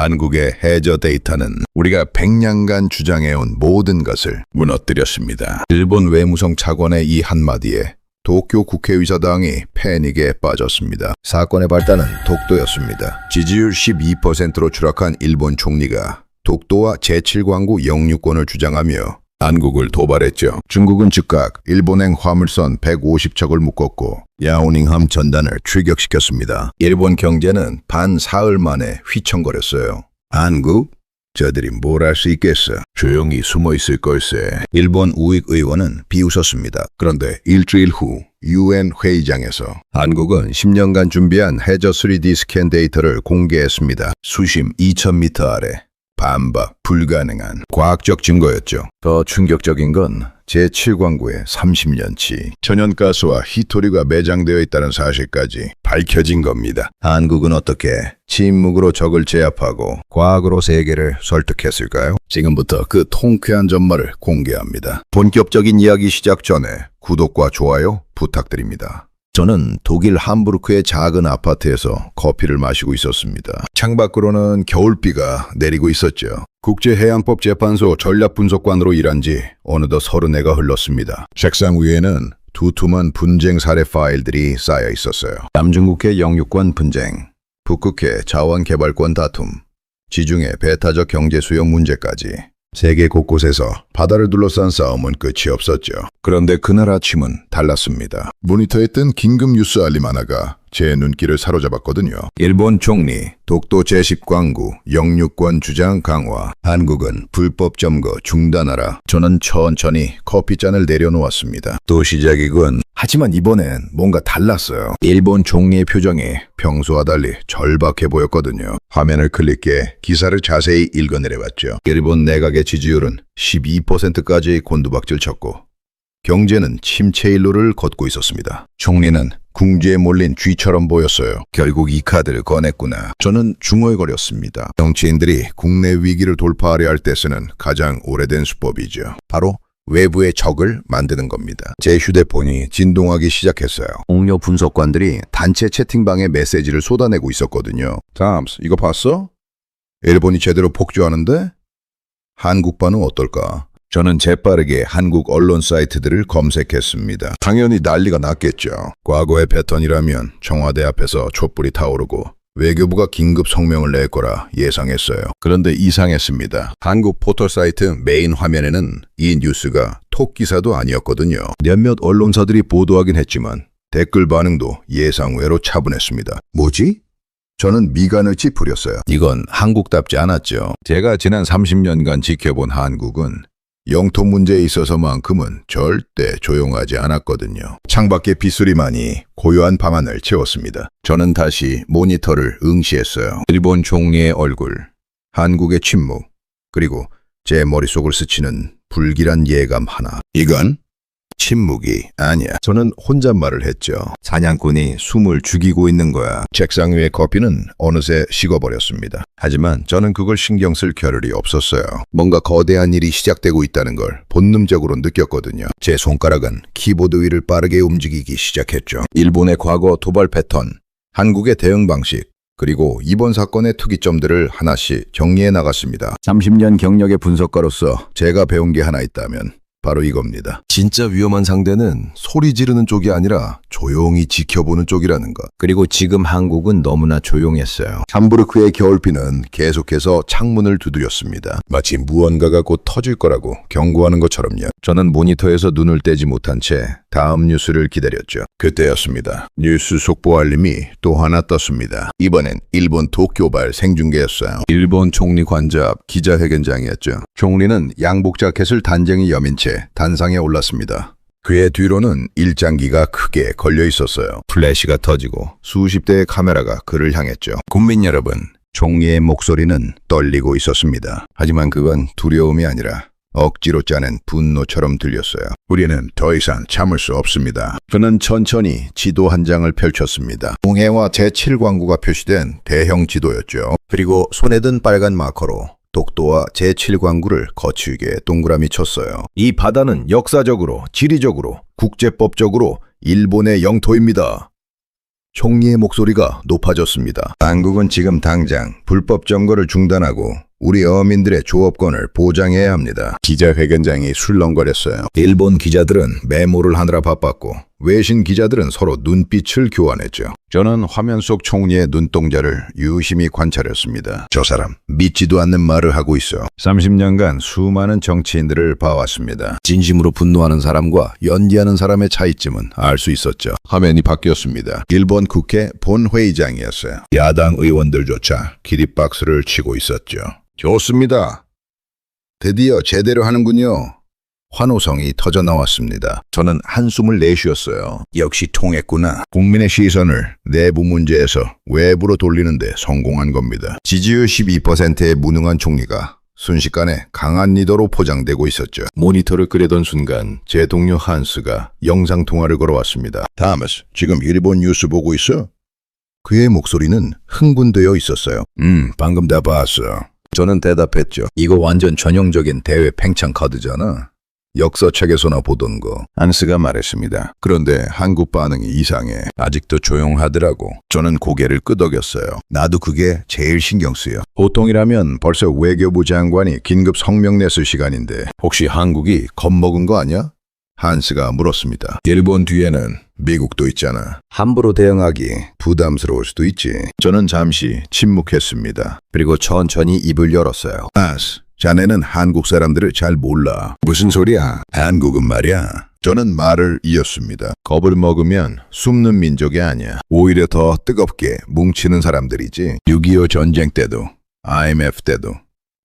한국의 해저 데이터는 우리가 100년간 주장해온 모든 것을 무너뜨렸습니다. 일본 외무성 차관의 이 한마디에 도쿄 국회의사당이 패닉에 빠졌습니다. 사건의 발단은 독도였습니다. 지지율 12%로 추락한 일본 총리가 독도와 제7광구 영유권을 주장하며 한국을 도발했죠. 중국은 즉각 일본행 화물선 150척을 묶었고 야오닝함 전단을 출격시켰습니다. 일본 경제는 반 사흘 만에 휘청거렸어요. 한국? 저들이 뭘 할 수 있겠어? 조용히 숨어 있을 걸세. 일본 우익 의원은 비웃었습니다. 그런데 일주일 후 UN 회의장에서 한국은 10년간 준비한 해저 3D 스캔 데이터를 공개했습니다. 수심 2000m 아래 반박 불가능한 과학적 증거였죠. 더 충격적인 건 제7광구의 30년치 천연가스와 히토류가 매장되어 있다는 사실까지 밝혀진 겁니다. 한국은 어떻게 침묵으로 적을 제압하고 과학으로 세계를 설득했을까요? 지금부터 그 통쾌한 전말을 공개합니다. 본격적인 이야기 시작 전에 구독과 좋아요 부탁드립니다. 저는 독일 함부르크의 작은 아파트에서 커피를 마시고 있었습니다. 창밖으로는 겨울비가 내리고 있었죠. 국제해양법재판소 전략분석관으로 일한 지 어느덧 30해가 흘렀습니다. 책상 위에는 두툼한 분쟁 사례 파일들이 쌓여 있었어요. 남중국해 영유권 분쟁, 북극해 자원개발권 다툼, 지중해 배타적 경제 수용 문제까지 세계 곳곳에서 바다를 둘러싼 싸움은 끝이 없었죠. 그런데 그날 아침은 달랐습니다. 모니터에 뜬 긴급 뉴스 알림 하나가 제 눈길을 사로잡았거든요. 일본 총리 독도 제10광구 영유권 주장 강화, 한국은 불법 점거 중단하라. 저는 천천히 커피잔을 내려놓았습니다. 또 시작이군. 하지만 이번엔 뭔가 달랐어요. 일본 총리의 표정이 평소와 달리 절박해 보였거든요. 화면을 클릭해 기사를 자세히 읽어내려봤죠. 일본 내각의 지지율은 12%까지 곤두박질 쳤고 경제는 침체 일로를 걷고 있었습니다. 총리는 궁지에 몰린 쥐처럼 보였어요. 결국 이 카드를 꺼냈구나. 저는 중얼거렸습니다. 정치인들이 국내 위기를 돌파하려 할 때 쓰는 가장 오래된 수법이죠. 바로 외부의 적을 만드는 겁니다. 제 휴대폰이 진동하기 시작했어요. 동료 분석관들이 단체 채팅방에 메시지를 쏟아내고 있었거든요. 탐스, 이거 봤어? 일본이 제대로 폭주하는데? 한국반은 어떨까? 저는 재빠르게 한국 언론 사이트들을 검색했습니다. 당연히 난리가 났겠죠. 과거의 패턴이라면 청와대 앞에서 촛불이 타오르고 외교부가 긴급 성명을 낼 거라 예상했어요. 그런데 이상했습니다. 한국 포털 사이트 메인 화면에는 이 뉴스가 톡 기사도 아니었거든요. 몇몇 언론사들이 보도하긴 했지만 댓글 반응도 예상외로 차분했습니다. 뭐지? 저는 미간을 찌푸렸어요. 이건 한국답지 않았죠. 제가 지난 30년간 지켜본 한국은 영토 문제에 있어서만큼은 절대 조용하지 않았거든요. 창밖의 빗소리만이 고요한 밤하늘 채웠습니다. 저는 다시 모니터를 응시했어요. 일본 총리의 얼굴, 한국의 침묵, 그리고 제 머릿속을 스치는 불길한 예감 하나. 이건 침묵이 아니야. 저는 혼잣말을 했죠. 사냥꾼이 숨을 죽이고 있는 거야. 책상 위의 커피는 어느새 식어버렸습니다. 하지만 저는 그걸 신경 쓸 겨를이 없었어요. 뭔가 거대한 일이 시작되고 있다는 걸 본능적으로 느꼈거든요. 제 손가락은 키보드 위를 빠르게 움직이기 시작했죠. 일본의 과거 도발 패턴, 한국의 대응 방식, 그리고 이번 사건의 특이점들을 하나씩 정리해 나갔습니다. 30년 경력의 분석가로서 제가 배운 게 하나 있다면 바로 이겁니다. 진짜 위험한 상대는 소리 지르는 쪽이 아니라 조용히 지켜보는 쪽이라는 것. 그리고 지금 한국은 너무나 조용했어요. 함부르크의 겨울비는 계속해서 창문을 두드렸습니다. 마치 무언가가 곧 터질 거라고 경고하는 것처럼요. 저는 모니터에서 눈을 떼지 못한 채 다음 뉴스를 기다렸죠. 그때였습니다. 뉴스 속보 알림이 또 하나 떴습니다. 이번엔 일본 도쿄발 생중계였어요. 일본 총리 관저앞 기자회견장이었죠. 총리는 양복 자켓을 단정히 여민 채 단상에 올랐습니다. 그의 뒤로는 일장기가 크게 걸려 있었어요. 플래시가 터지고 수십 대의 카메라가 그를 향했죠. 국민 여러분, 총리의 목소리는 떨리고 있었습니다. 하지만 그건 두려움이 아니라 억지로 짜낸 분노처럼 들렸어요. 우리는 더 이상 참을 수 없습니다. 그는 천천히 지도 한 장을 펼쳤습니다. 동해와 제7광구가 표시된 대형 지도였죠. 그리고 손에 든 빨간 마커로 독도와 제7광구를 거칠게 동그라미 쳤어요. 이 바다는 역사적으로, 지리적으로, 국제법적으로 일본의 영토입니다. 총리의 목소리가 높아졌습니다. 한국은 지금 당장 불법 점거를 중단하고 우리 어민들의 조업권을 보장해야 합니다. 기자회견장이 술렁거렸어요. 일본 기자들은 메모를 하느라 바빴고 외신 기자들은 서로 눈빛을 교환했죠. 저는 화면 속 총리의 눈동자를 유심히 관찰했습니다. 저 사람 믿지도 않는 말을 하고 있어. 30년간 수많은 정치인들을 봐왔습니다. 진심으로 분노하는 사람과 연기하는 사람의 차이점은 알 수 있었죠. 화면이 바뀌었습니다. 일본 국회 본회의장이었어요. 야당 의원들조차 기립박수를 치고 있었죠. 좋습니다. 드디어 제대로 하는군요. 환호성이 터져나왔습니다. 저는 한숨을 내쉬었어요. 역시 통했구나. 국민의 시선을 내부 문제에서 외부로 돌리는데 성공한 겁니다. 지지율 12%의 무능한 총리가 순식간에 강한 리더로 포장되고 있었죠. 모니터를 끄려던 순간 제 동료 한스가 영상통화를 걸어왔습니다. 다머스, 지금 일본 뉴스 보고 있어? 그의 목소리는 흥분되어 있었어요. 방금 다 봤어. 저는 대답했죠. 이거 완전 전형적인 대외 팽창 카드잖아. 역사책에서나 보던 거. 한스가 말했습니다. 그런데 한국 반응이 이상해. 아직도 조용하더라고. 저는 고개를 끄덕였어요. 나도 그게 제일 신경 쓰여. 보통이라면 벌써 외교부 장관이 긴급 성명 냈을 시간인데 혹시 한국이 겁먹은 거 아니야? 한스가 물었습니다. 일본 뒤에는 미국도 있잖아. 함부로 대응하기 부담스러울 수도 있지. 저는 잠시 침묵했습니다. 그리고 천천히 입을 열었어요. 한스, 자네는 한국 사람들을 잘 몰라. 무슨 소리야? 한국은 말이야. 저는 말을 이었습니다. 겁을 먹으면 숨는 민족이 아니야. 오히려 더 뜨겁게 뭉치는 사람들이지. 6.25 전쟁 때도 IMF 때도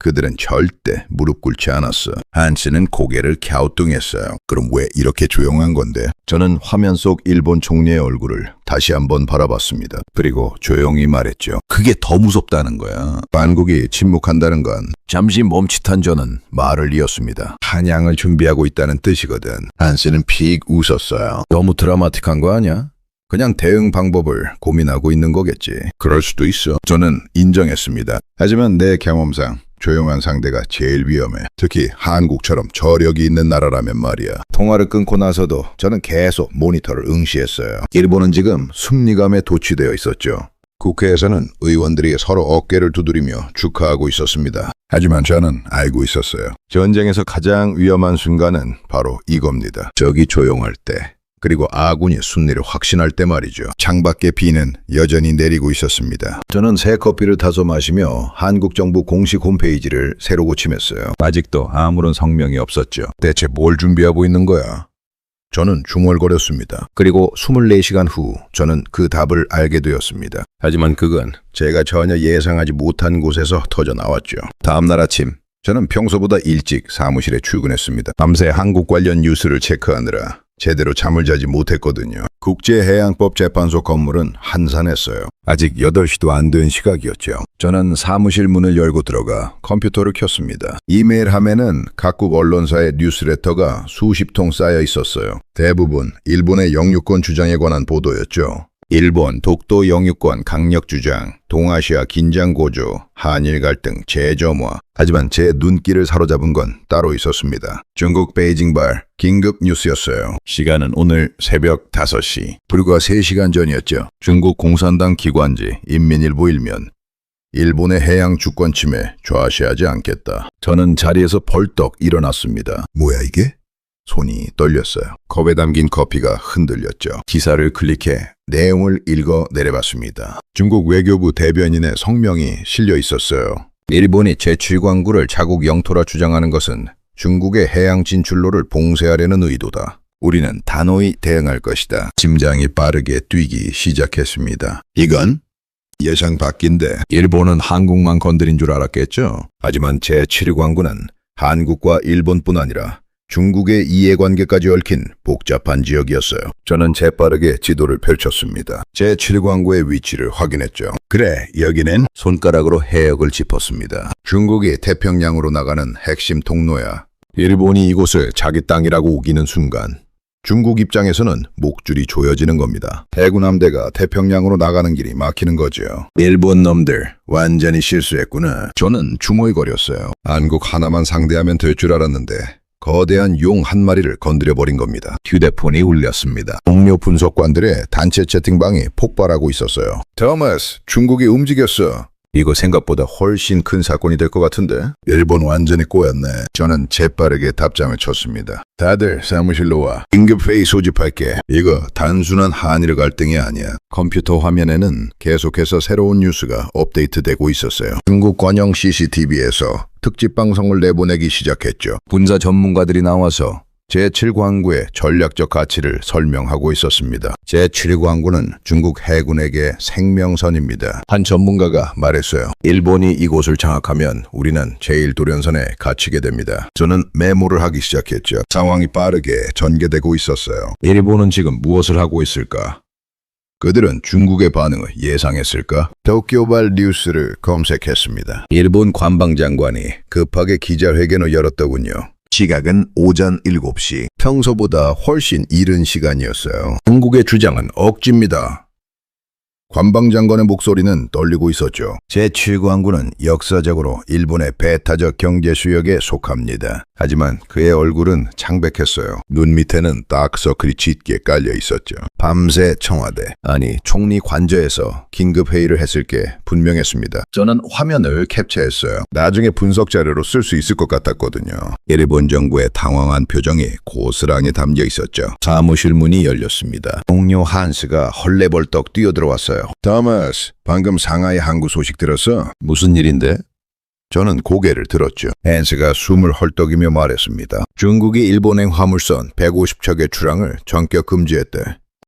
그들은 절대 무릎 꿇지 않았어. 한스는 고개를 갸우뚱했어요. 그럼 왜 이렇게 조용한 건데? 저는 화면 속 일본 총리의 얼굴을 다시 한번 바라봤습니다. 그리고 조용히 말했죠. 그게 더 무섭다는 거야. 한국이 침묵한다는 건 잠시 멈칫한 저는 말을 이었습니다. 한양을 준비하고 있다는 뜻이거든. 한스는 픽 웃었어요. 너무 드라마틱한 거 아니야? 그냥 대응 방법을 고민하고 있는 거겠지. 그럴 수도 있어. 저는 인정했습니다. 하지만 내 경험상 조용한 상대가 제일 위험해. 특히 한국처럼 저력이 있는 나라라면 말이야. 통화를 끊고 나서도 저는 계속 모니터를 응시했어요. 일본은 지금 승리감에 도취되어 있었죠. 국회에서는 의원들이 서로 어깨를 두드리며 축하하고 있었습니다. 하지만 저는 알고 있었어요. 전쟁에서 가장 위험한 순간은 바로 이겁니다. 적이 조용할 때. 그리고 아군이 승리를 확신할 때 말이죠. 창밖에 비는 여전히 내리고 있었습니다. 저는 새 커피를 타서 마시며 한국 정부 공식 홈페이지를 새로 고침했어요. 아직도 아무런 성명이 없었죠. 대체 뭘 준비하고 있는 거야? 저는 중얼거렸습니다. 그리고 24시간 후 저는 그 답을 알게 되었습니다. 하지만 그건 제가 전혀 예상하지 못한 곳에서 터져나왔죠. 다음날 아침 저는 평소보다 일찍 사무실에 출근했습니다. 밤새 한국 관련 뉴스를 체크하느라 제대로 잠을 자지 못했거든요. 국제해양법 재판소 건물은 한산했어요. 아직 8시도 안 된 시각이었죠. 저는 사무실 문을 열고 들어가 컴퓨터를 켰습니다. 이메일 함에는 각국 언론사의 뉴스레터가 수십 통 쌓여 있었어요. 대부분 일본의 영유권 주장에 관한 보도였죠. 일본 독도 영유권 강력 주장, 동아시아 긴장 고조, 한일 갈등 재점화. 하지만 제 눈길을 사로잡은 건 따로 있었습니다. 중국 베이징발 긴급 뉴스였어요. 시간은 오늘 새벽 5시. 불과 3시간 전이었죠. 중국 공산당 기관지 인민일보 일면. 일본의 해양 주권 침해 좌시하지 않겠다. 저는 자리에서 벌떡 일어났습니다. 뭐야 이게? 손이 떨렸어요. 컵에 담긴 커피가 흔들렸죠. 기사를 클릭해 내용을 읽어 내려봤습니다. 중국 외교부 대변인의 성명이 실려 있었어요. 일본이 제7광구를 자국 영토라 주장하는 것은 중국의 해양 진출로를 봉쇄하려는 의도다. 우리는 단호히 대응할 것이다. 심장이 빠르게 뛰기 시작했습니다. 이건 예상 밖인데 일본은 한국만 건드린 줄 알았겠죠. 하지만 제7광구는 한국과 일본뿐 아니라 중국의 이해관계까지 얽힌 복잡한 지역이었어요. 저는 재빠르게 지도를 펼쳤습니다. 제7광구의 위치를 확인했죠. 그래, 여기는 손가락으로 해역을 짚었습니다. 중국이 태평양으로 나가는 핵심 통로야. 일본이 이곳을 자기 땅이라고 우기는 순간 중국 입장에서는 목줄이 조여지는 겁니다. 해군 함대가 태평양으로 나가는 길이 막히는 거죠. 일본 놈들 완전히 실수했구나. 저는 중얼거렸어요. 한국 하나만 상대하면 될 줄 알았는데 거대한 용 한 마리를 건드려버린 겁니다. 휴대폰이 울렸습니다. 동료 분석관들의 단체 채팅방이 폭발하고 있었어요. 토마스, 중국이 움직였어. 이거 생각보다 훨씬 큰 사건이 될 것 같은데? 일본 완전히 꼬였네. 저는 재빠르게 답장을 쳤습니다. 다들 사무실로 와. 긴급 회의 소집할게. 이거 단순한 한일 갈등이 아니야. 컴퓨터 화면에는 계속해서 새로운 뉴스가 업데이트되고 있었어요. 중국 관영 CCTV에서 특집 방송을 내보내기 시작했죠. 군사 전문가들이 나와서 제7광구의 전략적 가치를 설명하고 있었습니다. 제7광구는 중국 해군에게 생명선입니다. 한 전문가가 말했어요. 일본이 이곳을 장악하면 우리는 제1도련선에 갇히게 됩니다. 저는 메모를 하기 시작했죠. 상황이 빠르게 전개되고 있었어요. 일본은 지금 무엇을 하고 있을까? 그들은 중국의 반응을 예상했을까? 도쿄발 뉴스를 검색했습니다. 일본 관방장관이 급하게 기자회견을 열었더군요. 시각은 오전 7시. 평소보다 훨씬 이른 시간이었어요. 중국의 주장은 억지입니다. 관방장관의 목소리는 떨리고 있었죠. 제7광구는 역사적으로 일본의 배타적 경제 수역에 속합니다. 하지만 그의 얼굴은 창백했어요. 눈 밑에는 다크서클이 짙게 깔려 있었죠. 밤새 청와대, 아니 총리 관저에서 긴급회의를 했을 게 분명했습니다. 저는 화면을 캡처했어요. 나중에 분석 자료로 쓸 수 있을 것 같았거든요. 일본 정부의 당황한 표정이 고스란히 담겨 있었죠. 사무실 문이 열렸습니다. 동료 한스가 헐레벌떡 뛰어들어왔어요. 토마스, 방금 상하이 항구 소식 들었어? 무슨 일인데? 저는 고개를 들었죠. 한스가 숨을 헐떡이며 말했습니다. 중국이 일본행 화물선 150척의 출항을 전격 금지했대.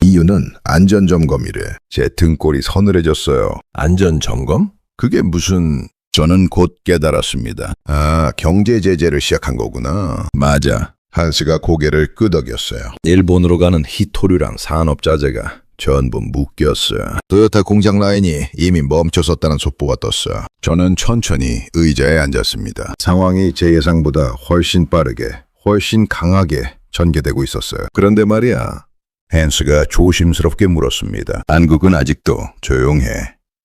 이유는 안전점검이래. 제 등골이 서늘해졌어요. 안전점검? 그게 무슨... 저는 곧 깨달았습니다. 아, 경제 제재를 시작한 거구나. 맞아. 한스가 고개를 끄덕였어요. 일본으로 가는 히토류랑 산업자재가 전부 묶였어요. 토요타 공장 라인이 이미 멈춰섰다는 속보가 떴어요. 저는 천천히 의자에 앉았습니다. 상황이 제 예상보다 훨씬 빠르게, 훨씬 강하게 전개되고 있었어요. 그런데 말이야, 한스가 조심스럽게 물었습니다. 한국은 아직도 조용해.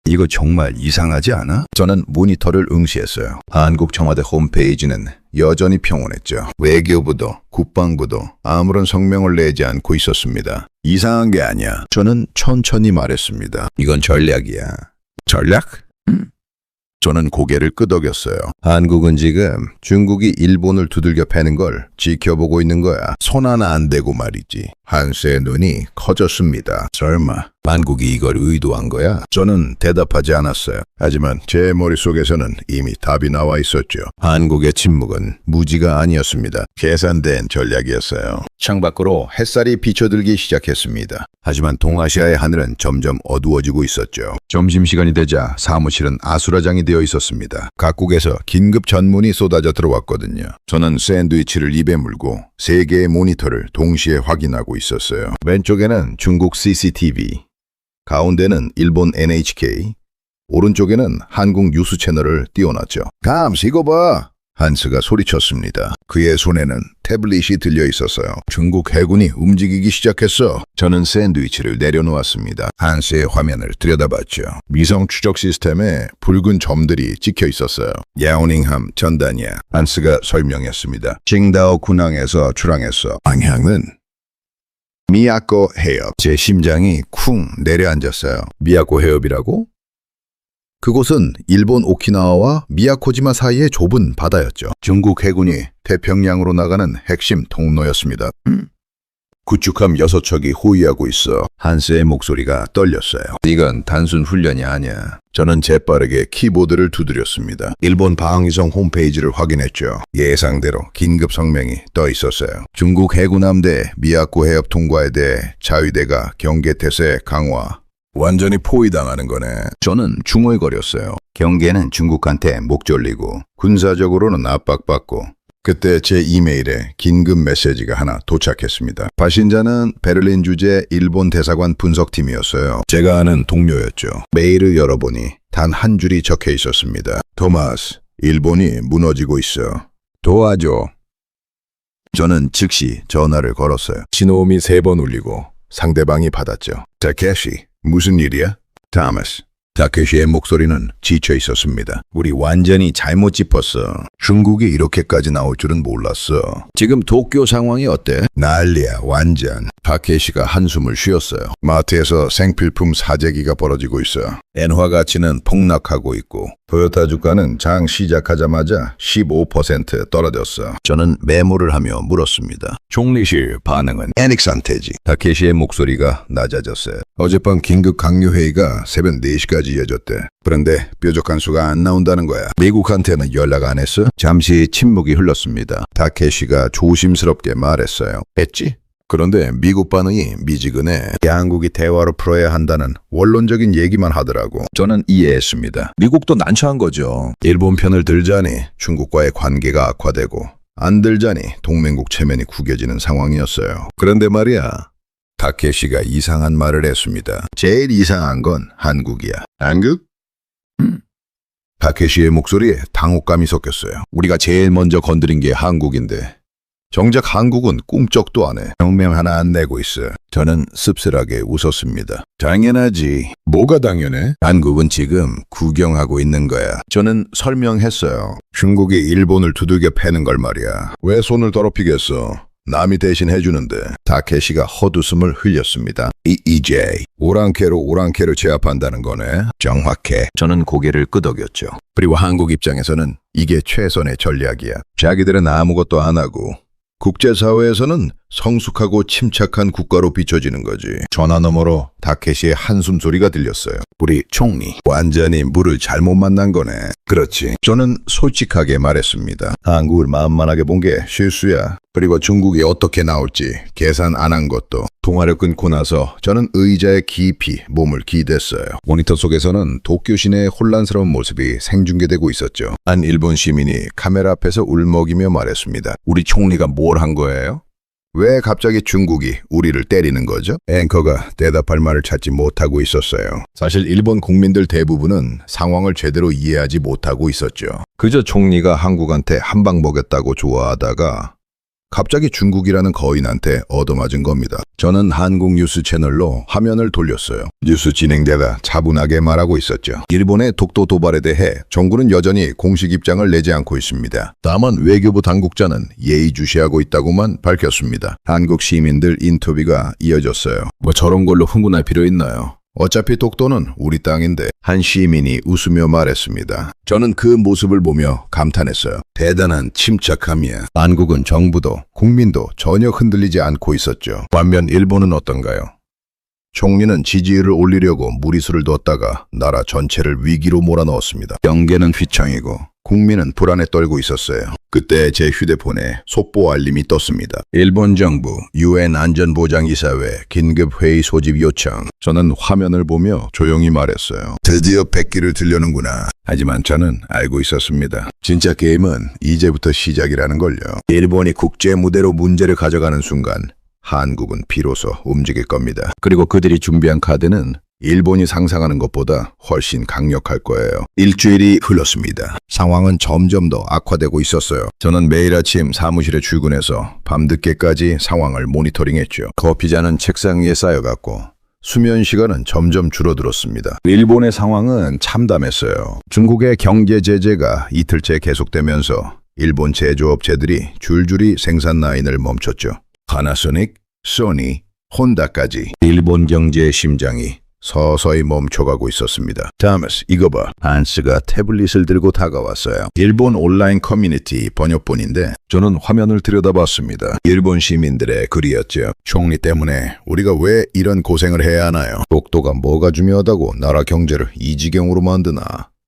이거 정말 이상하지 않아? 저는 모니터를 응시했어요. 한국 청와대 홈페이지는 여전히 평온했죠. 외교부도 국방부도 아무런 성명을 내지 않고 있었습니다. 이상한 게 아니야. 저는 천천히 말했습니다. 이건 전략이야. 전략? 저는 고개를 끄덕였어요. 한국은 지금 중국이 일본을 두들겨 패는 걸 지켜보고 있는 거야. 손 하나 안 대고 말이지. 한스의 눈이 커졌습니다. 설마 한국이 이걸 의도한 거야? 저는 대답하지 않았어요. 하지만 제 머릿속에서는 이미 답이 나와 있었죠. 한국의 침묵은 무지가 아니었습니다. 계산된 전략이었어요. 창밖으로 햇살이 비쳐들기 시작했습니다. 하지만 동아시아의 하늘은 점점 어두워지고 있었죠. 점심시간이 되자 사무실은 아수라장이 되어 있었습니다. 각국에서 긴급 전문이 쏟아져 들어왔거든요. 저는 샌드위치를 입에 물고 3개의 모니터를 동시에 확인하고 있었어요. 왼쪽에는 중국 CCTV, 가운데는 일본 NHK, 오른쪽에는 한국 뉴스 채널을 띄워놨죠. 감스, 이거 봐! 한스가 소리쳤습니다. 그의 손에는 태블릿이 들려 있었어요. 중국 해군이 움직이기 시작했어. 저는 샌드위치를 내려놓았습니다. 한스의 화면을 들여다봤죠. 위성 추적 시스템에 붉은 점들이 찍혀 있었어요. 야오닝함 전단이야. 한스가 설명했습니다. 칭다오 군항에서 출항했어. 방향은 미야코 해협. 제 심장이 쿵 내려앉았어요. 미야코 해협이라고? 그곳은 일본 오키나와와 미야코지마 사이의 좁은 바다였죠. 중국 해군이 태평양으로 나가는 핵심 통로였습니다. 구축함 6척이 호위하고 있어. 한스의 목소리가 떨렸어요. 이건 단순 훈련이 아니야. 저는 재빠르게 키보드를 두드렸습니다. 일본 방위성 홈페이지를 확인했죠. 예상대로 긴급 성명이 떠 있었어요. 중국 해군 함대 미야코 해협 통과에 대해 자위대가 경계태세 강화. 완전히 포위당하는 거네. 저는 중얼거렸어요. 경계는 중국한테 목 졸리고 군사적으로는 압박받고. 그때 제 이메일에 긴급 메시지가 하나 도착했습니다. 발신자는 베를린 주재 일본 대사관 분석팀이었어요. 제가 아는 동료였죠. 메일을 열어보니 단 한 줄이 적혀 있었습니다. 토마스, 일본이 무너지고 있어. 도와줘. 저는 즉시 전화를 걸었어요. 신호음이 3번 울리고 상대방이 받았죠. 타케시, 무슨 일이야? 토마스. 타케시의 목소리는 지쳐 있었습니다. 우리 완전히 잘못 짚었어. 중국이 이렇게까지 나올 줄은 몰랐어. 지금 도쿄 상황이 어때? 난리야, 완전. 타케시가 한숨을 쉬었어요. 마트에서 생필품 사재기가 벌어지고 있어. 엔화 가치는 폭락하고 있고 토요타 주가는 장 시작하자마자 15% 떨어졌어. 저는 메모를 하며 물었습니다. 총리실 반응은? 애닉 상태지. 타케시의 목소리가 낮아졌어요. 어젯밤 긴급 강요회의가 새벽 4시까지 이어졌대. 그런데 뾰족한 수가 안 나온다는 거야. 미국한테는 연락 안 했어? 잠시 침묵이 흘렀습니다. 타케시가 조심스럽게 말했어요. 했지? 그런데 미국 반응이 미지근해. 양국이 대화로 풀어야 한다는 원론적인 얘기만 하더라고. 저는 이해했습니다. 미국도 난처한 거죠. 일본 편을 들자니 중국과의 관계가 악화되고 안 들자니 동맹국 체면이 구겨지는 상황이었어요. 그런데 말이야. 타케시가 이상한 말을 했습니다. 제일 이상한 건 한국이야. 한국? 타케시의 목소리에 당혹감이 섞였어요. 우리가 제일 먼저 건드린 게 한국인데 정작 한국은 꿈쩍도 안 해. 명명 하나 안 내고 있어. 저는 씁쓸하게 웃었습니다. 당연하지. 뭐가 당연해? 한국은 지금 구경하고 있는 거야. 저는 설명했어요. 중국이 일본을 두들겨 패는 걸 말이야. 왜 손을 더럽히겠어? 남이 대신 해주는데. 타케시가 헛웃음을 흘렸습니다. 이제 오랑캐로 제압한다는 거네. 정확해. 저는 고개를 끄덕였죠. 그리고 한국 입장에서는 이게 최선의 전략이야. 자기들은 아무것도 안 하고 국제사회에서는 성숙하고 침착한 국가로 비춰지는 거지. 전화 너머로 타케시의 한숨 소리가 들렸어요. 우리 총리 완전히 물을 잘못 만난 거네. 그렇지. 저는 솔직하게 말했습니다. 한국을 마음만하게 본 게 실수야. 그리고 중국이 어떻게 나올지 계산 안 한 것도. 통화를 끊고 나서 저는 의자에 깊이 몸을 기댔어요. 모니터 속에서는 도쿄 시내의 혼란스러운 모습이 생중계되고 있었죠. 한 일본 시민이 카메라 앞에서 울먹이며 말했습니다. 우리 총리가 뭘 한 거예요? 왜 갑자기 중국이 우리를 때리는 거죠? 앵커가 대답할 말을 찾지 못하고 있었어요. 사실 일본 국민들 대부분은 상황을 제대로 이해하지 못하고 있었죠. 그저 총리가 한국한테 한 방 먹였다고 좋아하다가 갑자기 중국이라는 거인한테 얻어맞은 겁니다. 저는 한국 뉴스 채널로 화면을 돌렸어요. 뉴스 진행자가 차분하게 말하고 있었죠. 일본의 독도 도발에 대해 정부는 여전히 공식 입장을 내지 않고 있습니다. 다만 외교부 당국자는 예의주시하고 있다고만 밝혔습니다. 한국 시민들 인터뷰가 이어졌어요. 뭐 저런 걸로 흥분할 필요 있나요? 어차피 독도는 우리 땅인데. 한 시민이 웃으며 말했습니다. 저는 그 모습을 보며 감탄했어요. 대단한 침착함이야. 한국은 정부도 국민도 전혀 흔들리지 않고 있었죠. 반면 일본은 어떤가요? 총리는 지지율을 올리려고 무리수를 뒀다가 나라 전체를 위기로 몰아넣었습니다. 경계는 휘청이고 국민은 불안에 떨고 있었어요. 그때 제 휴대폰에 속보 알림이 떴습니다. 일본 정부 UN 안전보장이사회 긴급회의 소집 요청. 저는 화면을 보며 조용히 말했어요. 드디어 백기를 들려는구나. 하지만 저는 알고 있었습니다. 진짜 게임은 이제부터 시작이라는 걸요. 일본이 국제 무대로 문제를 가져가는 순간 한국은 비로소 움직일 겁니다. 그리고 그들이 준비한 카드는 일본이 상상하는 것보다 훨씬 강력할 거예요. 일주일이 흘렀습니다. 상황은 점점 더 악화되고 있었어요. 저는 매일 아침 사무실에 출근해서 밤늦게까지 상황을 모니터링했죠. 커피잔은 책상 위에 쌓여갔고 수면 시간은 점점 줄어들었습니다. 일본의 상황은 참담했어요. 중국의 경제 제재가 이틀째 계속되면서 일본 제조업체들이 줄줄이 생산 라인을 멈췄죠. 파나소닉, 소니, 혼다까지 일본 경제의 심장이 서서히 멈춰가고 있었습니다. 다머스, 이거 봐. 한스가 태블릿을 들고 다가왔어요. 일본 온라인 커뮤니티 번역본인데 저는 화면을 들여다봤습니다. 일본 시민들의 글이었죠. 총리 때문에 우리가 왜 이런 고생을 해야 하나요? 독도가 뭐가 중요하다고 나라 경제를 이 지경으로 만드나?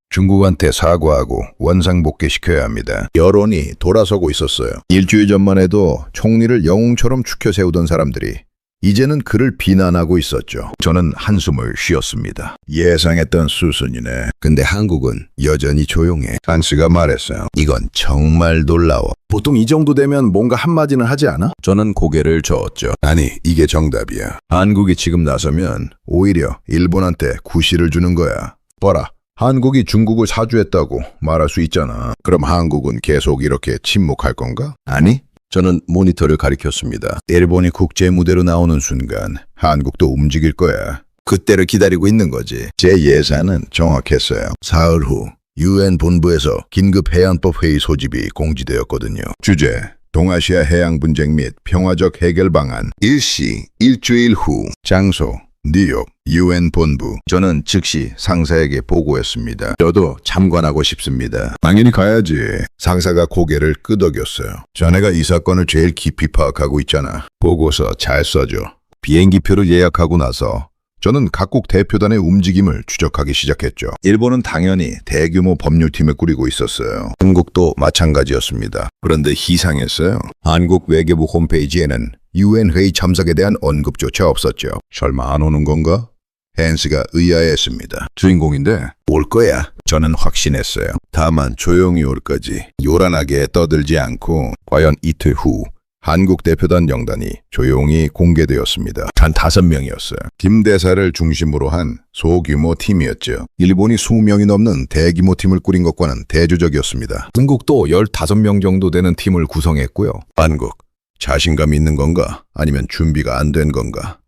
중국한테 사과하고 원상복귀시켜야 합니다. 여론이 돌아서고 있었어요. 일주일 전만 해도 총리를 영웅처럼 추켜 세우던 사람들이 이제는 그를 비난하고 있었죠. 저는 한숨을 쉬었습니다. 예상했던 수순이네. 근데 한국은 여전히 조용해. 한스가 말했어요. 이건 정말 놀라워. 보통 이 정도 되면 뭔가 한마디는 하지 않아? 저는 고개를 저었죠. 아니, 이게 정답이야. 한국이 지금 나서면 오히려 일본한테 구실을 주는 거야. 봐라. 한국이 중국을 사주했다고 말할 수 있잖아. 그럼 한국은 계속 이렇게 침묵할 건가? 아니. 저는 모니터를 가리켰습니다. 일본이 국제 무대로 나오는 순간 한국도 움직일 거야. 그때를 기다리고 있는 거지. 제 예상은 정확했어요. 사흘 후 UN 본부에서 긴급 해안법 회의 소집이 공지되었거든요. 주제: 동아시아 해양 분쟁 및 평화적 해결 방안. 일시 일주일 후. 장소: 뉴욕 UN 본부. 저는 즉시 상사에게 보고했습니다. 저도 참관하고 싶습니다. 당연히 가야지. 상사가 고개를 끄덕였어요. 자네가 이 사건을 제일 깊이 파악하고 있잖아. 보고서 잘 써줘. 비행기표를 예약하고 나서 저는 각국 대표단의 움직임을 추적하기 시작했죠. 일본은 당연히 대규모 법률팀을 꾸리고 있었어요. 한국도 마찬가지였습니다. 그런데 이상했어요. 한국 외교부 홈페이지에는 UN 회의 참석에 대한 언급조차 없었죠. 설마 안 오는 건가? 헨스가 의아해했습니다. 주인공인데 올 거야. 저는 확신했어요. 다만 조용히 올 거지. 요란하게 떠들지 않고. 과연 이틀 후 한국 대표단 명단이 조용히 공개되었습니다. 단 5명이었어요. 김 대사를 중심으로 한 소규모 팀이었죠. 일본이 20명이 넘는 대규모 팀을 꾸린 것과는 대조적이었습니다. 한국도 15명 정도 되는 팀을 구성했고요. 한국, 자신감 있는 건가? 아니면 준비가 안 된 건가?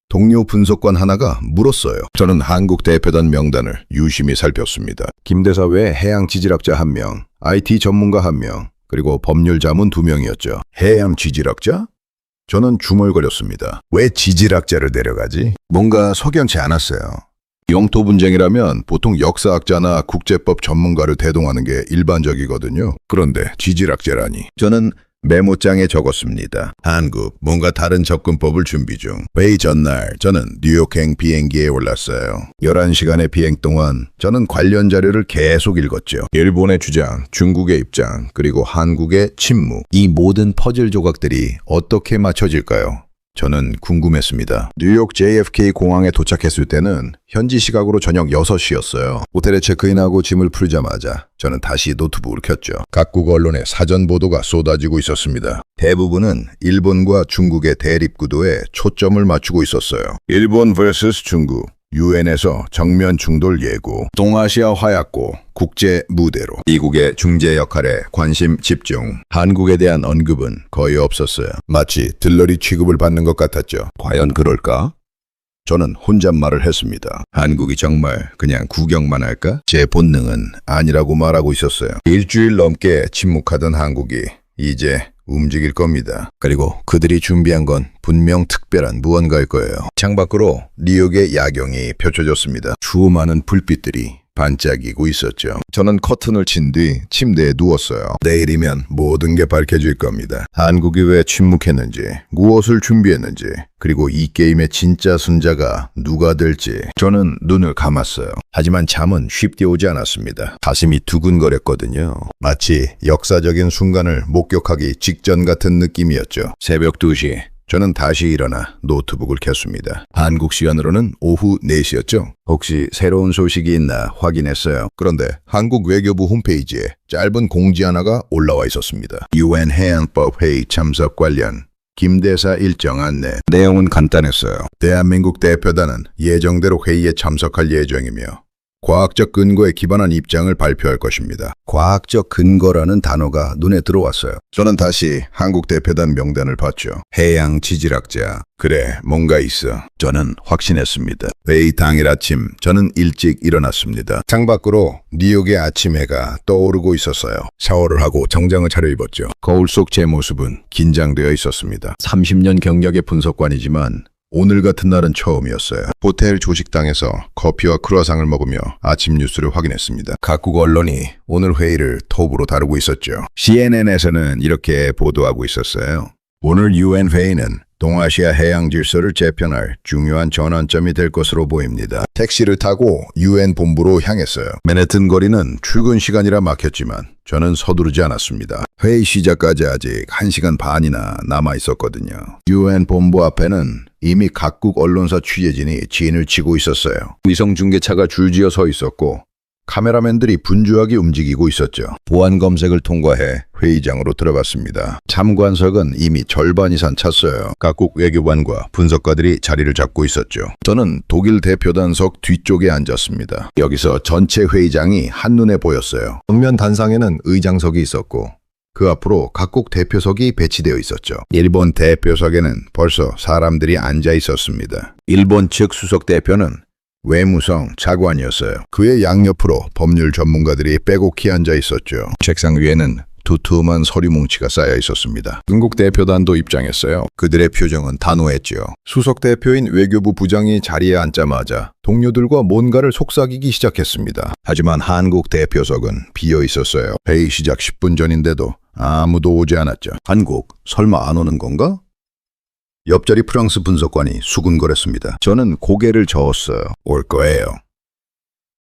동료 분석관 하나가 물었어요. 저는 한국 대표단 명단을 유심히 살폈습니다. 김 대사 외 해양 지질학자 1명, IT 전문가 1명, 그리고 법률 자문 2명이었죠. 해양 지질학자? 저는 중얼거렸습니다. 왜 지질학자를 데려가지? 뭔가 석연치 않았어요. 영토 분쟁이라면 보통 역사학자나 국제법 전문가를 대동하는 게 일반적이거든요. 그런데 지질학자라니. 저는 메모장에 적었습니다. 한국, 뭔가 다른 접근법을 준비 중. 회의 전날 저는 뉴욕행 비행기에 올랐어요. 11시간의 비행 동안 저는 관련 자료를 계속 읽었죠. 일본의 주장, 중국의 입장, 그리고 한국의 침묵. 이 모든 퍼즐 조각들이 어떻게 맞춰질까요? 저는 궁금했습니다. 뉴욕 JFK 공항에 도착했을 때는 현지 시각으로 저녁 6시였어요. 호텔에 체크인하고 짐을 풀자마자 저는 다시 노트북을 켰죠. 각국 언론의 사전 보도가 쏟아지고 있었습니다. 대부분은 일본과 중국의 대립 구도에 초점을 맞추고 있었어요. 일본 vs 중국. UN에서 정면 충돌 예고, 동아시아 화약고, 국제 무대로 미국의 중재 역할에 관심 집중, 한국에 대한 언급은 거의 없었어요. 마치 들러리 취급을 받는 것 같았죠. 과연 그럴까? 저는 혼잣말을 했습니다. 한국이 정말 그냥 구경만 할까? 제 본능은 아니라고 말하고 있었어요. 일주일 넘게 침묵하던 한국이 이제 움직일 겁니다. 그리고 그들이 준비한 건 분명 특별한 무언가일 거예요. 창밖으로 뉴욕의 야경이 펼쳐졌습니다. 수많은 불빛들이 반짝이고 있었죠. 저는 커튼을 친 뒤 침대에 누웠어요. 내일이면 모든 게 밝혀질 겁니다. 한국이 왜 침묵했는지, 무엇을 준비했는지, 그리고 이 게임의 진짜 승자가 누가 될지. 저는 눈을 감았어요. 하지만 잠은 쉽게 오지 않았습니다. 가슴이 두근거렸거든요. 마치 역사적인 순간을 목격하기 직전 같은 느낌이었죠. 새벽 2시. 저는 다시 일어나 노트북을 켰습니다. 한국 시간으로는 오후 4시였죠. 혹시 새로운 소식이 있나 확인했어요. 그런데 한국 외교부 홈페이지에 짧은 공지 하나가 올라와 있었습니다. UN 해양법 회의 참석 관련 김 대사 일정 안내. 내용은 간단했어요. 대한민국 대표단은 예정대로 회의에 참석할 예정이며 과학적 근거에 기반한 입장을 발표할 것입니다. 과학적 근거라는 단어가 눈에 들어왔어요. 저는 다시 한국 대표단 명단을 봤죠. 해양 지질학자. 그래, 뭔가 있어. 저는 확신했습니다. 회의 당일 아침 저는 일찍 일어났습니다. 창밖으로 뉴욕의 아침 해가 떠오르고 있었어요. 샤워를 하고 정장을 차려입었죠. 거울 속 제 모습은 긴장되어 있었습니다. 30년 경력의 분석관이지만 오늘 같은 날은 처음이었어요. 호텔 조식당에서 커피와 크루아상을 먹으며 아침 뉴스를 확인했습니다. 각국 언론이 오늘 회의를 톱으로 다루고 있었죠. CNN에서는 이렇게 보도하고 있었어요. 오늘 UN 회의는 동아시아 해양 질서를 재편할 중요한 전환점이 될 것으로 보입니다. 택시를 타고 UN 본부로 향했어요. 맨해튼 거리는 출근 시간이라 막혔지만 저는 서두르지 않았습니다. 회의 시작까지 아직 1시간 반이나 남아 있었거든요. UN 본부 앞에는 이미 각국 언론사 취재진이 진을 치고 있었어요. 위성 중계차가 줄지어 서 있었고 카메라맨들이 분주하게 움직이고 있었죠. 보안 검색을 통과해 회의장으로 들어갔습니다. 참관석은 이미 절반 이상 찼어요. 각국 외교관과 분석가들이 자리를 잡고 있었죠. 저는 독일 대표단석 뒤쪽에 앉았습니다. 여기서 전체 회의장이 한눈에 보였어요. 정면 단상에는 의장석이 있었고 그 앞으로 각국 대표석이 배치되어 있었죠. 일본 대표석에는 벌써 사람들이 앉아 있었습니다. 일본 측 수석 대표는 외무성 차관이었어요. 그의 양옆으로 법률 전문가들이 빼곡히 앉아 있었죠. 책상 위에는 두툼한 서류 뭉치가 쌓여 있었습니다. 중국 대표단도 입장했어요. 그들의 표정은 단호했죠. 수석 대표인 외교부 부장이 자리에 앉자마자 동료들과 뭔가를 속삭이기 시작했습니다. 하지만 한국 대표석은 비어 있었어요. 회의 시작 10분 전인데도 아무도 오지 않았죠. 한국 설마 안 오는 건가? 옆자리 프랑스 분석관이 수군거렸습니다. 저는 고개를 저었어요. 올 거예요.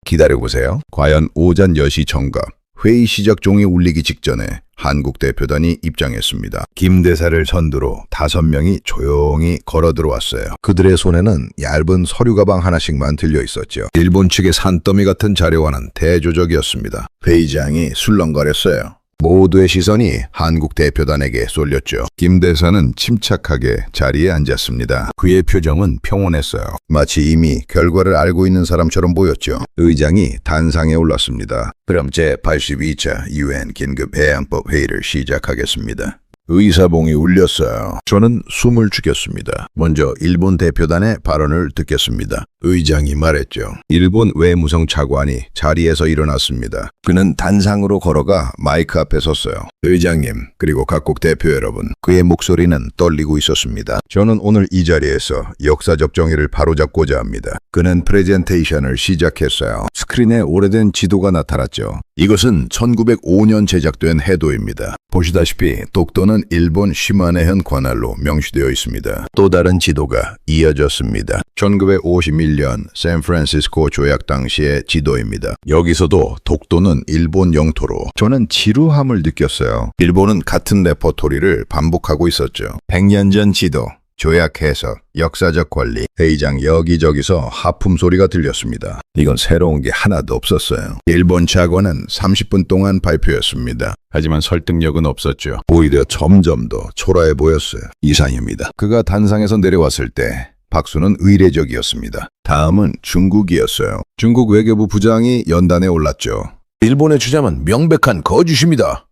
기다려보세요. 과연 오전 10시 정각 회의 시작 종이 울리기 직전에 한국 대표단이 입장했습니다. 김 대사를 선두로 5명이 조용히 걸어 들어왔어요. 그들의 손에는 얇은 서류 가방 하나씩만 들려 있었죠. 일본 측의 산더미 같은 자료와는 대조적이었습니다. 회의장이 술렁거렸어요. 모두의 시선이 한국 대표단에게 쏠렸죠. 김 대사는 침착하게 자리에 앉았습니다. 그의 표정은 평온했어요. 마치 이미 결과를 알고 있는 사람처럼 보였죠. 의장이 단상에 올랐습니다. 그럼 제82차 UN 긴급 해양법 회의를 시작하겠습니다. 의사봉이 울렸어요. 저는 숨을 죽였습니다. 먼저 일본 대표단의 발언을 듣겠습니다. 의장이 말했죠. 일본 외무성 차관이 자리에서 일어났습니다. 그는 단상으로 걸어가 마이크 앞에 섰어요. 의장님, 그리고 각국 대표 여러분, 그의 목소리는 떨리고 있었습니다. 저는 오늘 이 자리에서 역사적 정의를 바로잡고자 합니다. 그는 프레젠테이션을 시작했어요. 스크린에 오래된 지도가 나타났죠. 이것은 1905년 제작된 해도입니다. 보시다시피 독도는 일본 시마네현 관할로 명시되어 있습니다. 또 다른 지도가 이어졌습니다. 1951년 샌프란시스코 조약 당시의 지도입니다. 여기서도 독도는 일본 영토로 저는 지루함을 느꼈어요. 일본은 같은 레퍼토리를 반복하고 있었죠. 100년 전 지도, 조약 해석, 역사적 권리, 회의장 여기저기서 하품 소리가 들렸습니다. 이건 새로운 게 하나도 없었어요. 일본 차관은 30분 동안 발표했습니다. 하지만 설득력은 없었죠. 오히려 점점 더 초라해 보였어요. 이상입니다. 그가 단상에서 내려왔을 때 박수는 의례적이었습니다. 다음은 중국이었어요. 중국 외교부 부장이 연단에 올랐죠. 일본의 주장은 명백한 거짓입니다.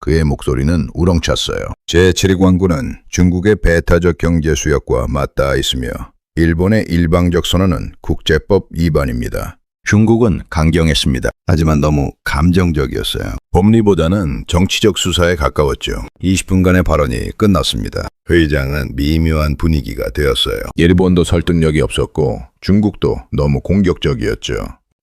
그의 목소리는 우렁찼어요. 제7광구는 중국의 배타적 경제 수역과 맞닿아 있으며 일본의 일방적 선언은 국제법 위반입니다. 중국은 강경했습니다. 하지만 너무 감정적이었어요. 법리보다는 정치적 수사에 가까웠죠. 20분간의 발언이 끝났습니다. 회의장은 미묘한 분위기가 되었어요. 일본도 설득력이 없었고 중국도 너무 공격적이었죠.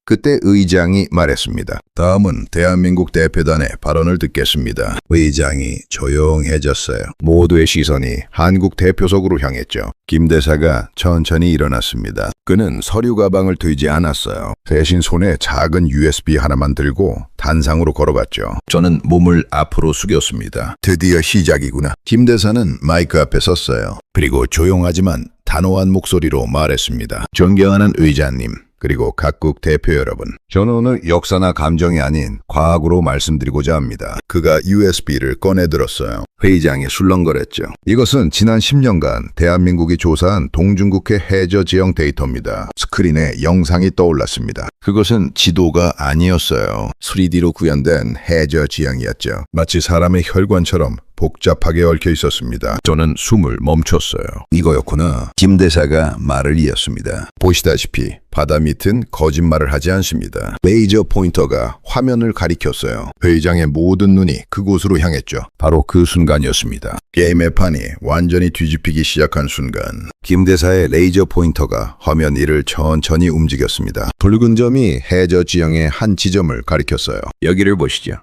그때 의장이 말했습니다. 다음은 대한민국 대표단의 발언을 듣겠습니다. 의장이 조용해졌어요. 모두의 시선이 한국 대표석으로 향했죠. 김 대사가 천천히 일어났습니다. 그는 서류 가방을 들지 않았어요. 대신 손에 작은 USB 하나만 들고 단상으로 걸어갔죠. 저는 몸을 앞으로 숙였습니다. 드디어 시작이구나. 김 대사는 마이크 앞에 섰어요. 그리고 조용하지만 단호한 목소리로 말했습니다. 존경하는 의장님, 그리고 각국 대표 여러분, 저는 오늘 역사나 감정이 아닌 과학으로 말씀드리고자 합니다. 그가 USB를 꺼내들었어요. 회의장이 술렁거렸죠. 이것은 지난 10년간 대한민국이 조사한 동중국해 해저 지형 데이터입니다. 스크린에 영상이 떠올랐습니다. 그것은 지도가 아니었어요. 3D로 구현된 해저 지형이었죠. 마치 사람의 혈관처럼 복잡하게 얽혀 있었습니다. 저는 숨을 멈췄어요. 이거였구나. 김 대사가 말을 이었습니다. 보시다시피 바다 밑은 거짓말을 하지 않습니다. 레이저 포인터가 화면을 가리켰어요. 회의장의 모든 눈이 그곳으로 향했죠. 바로 그 순간이었습니다. 게임의 판이 완전히 뒤집히기 시작한 순간, 김 대사의 레이저 포인터가 화면 위를 천천히 움직였습니다. 붉은 점이 해저 지형의 한 지점을 가리켰어요. 여기를 보시죠.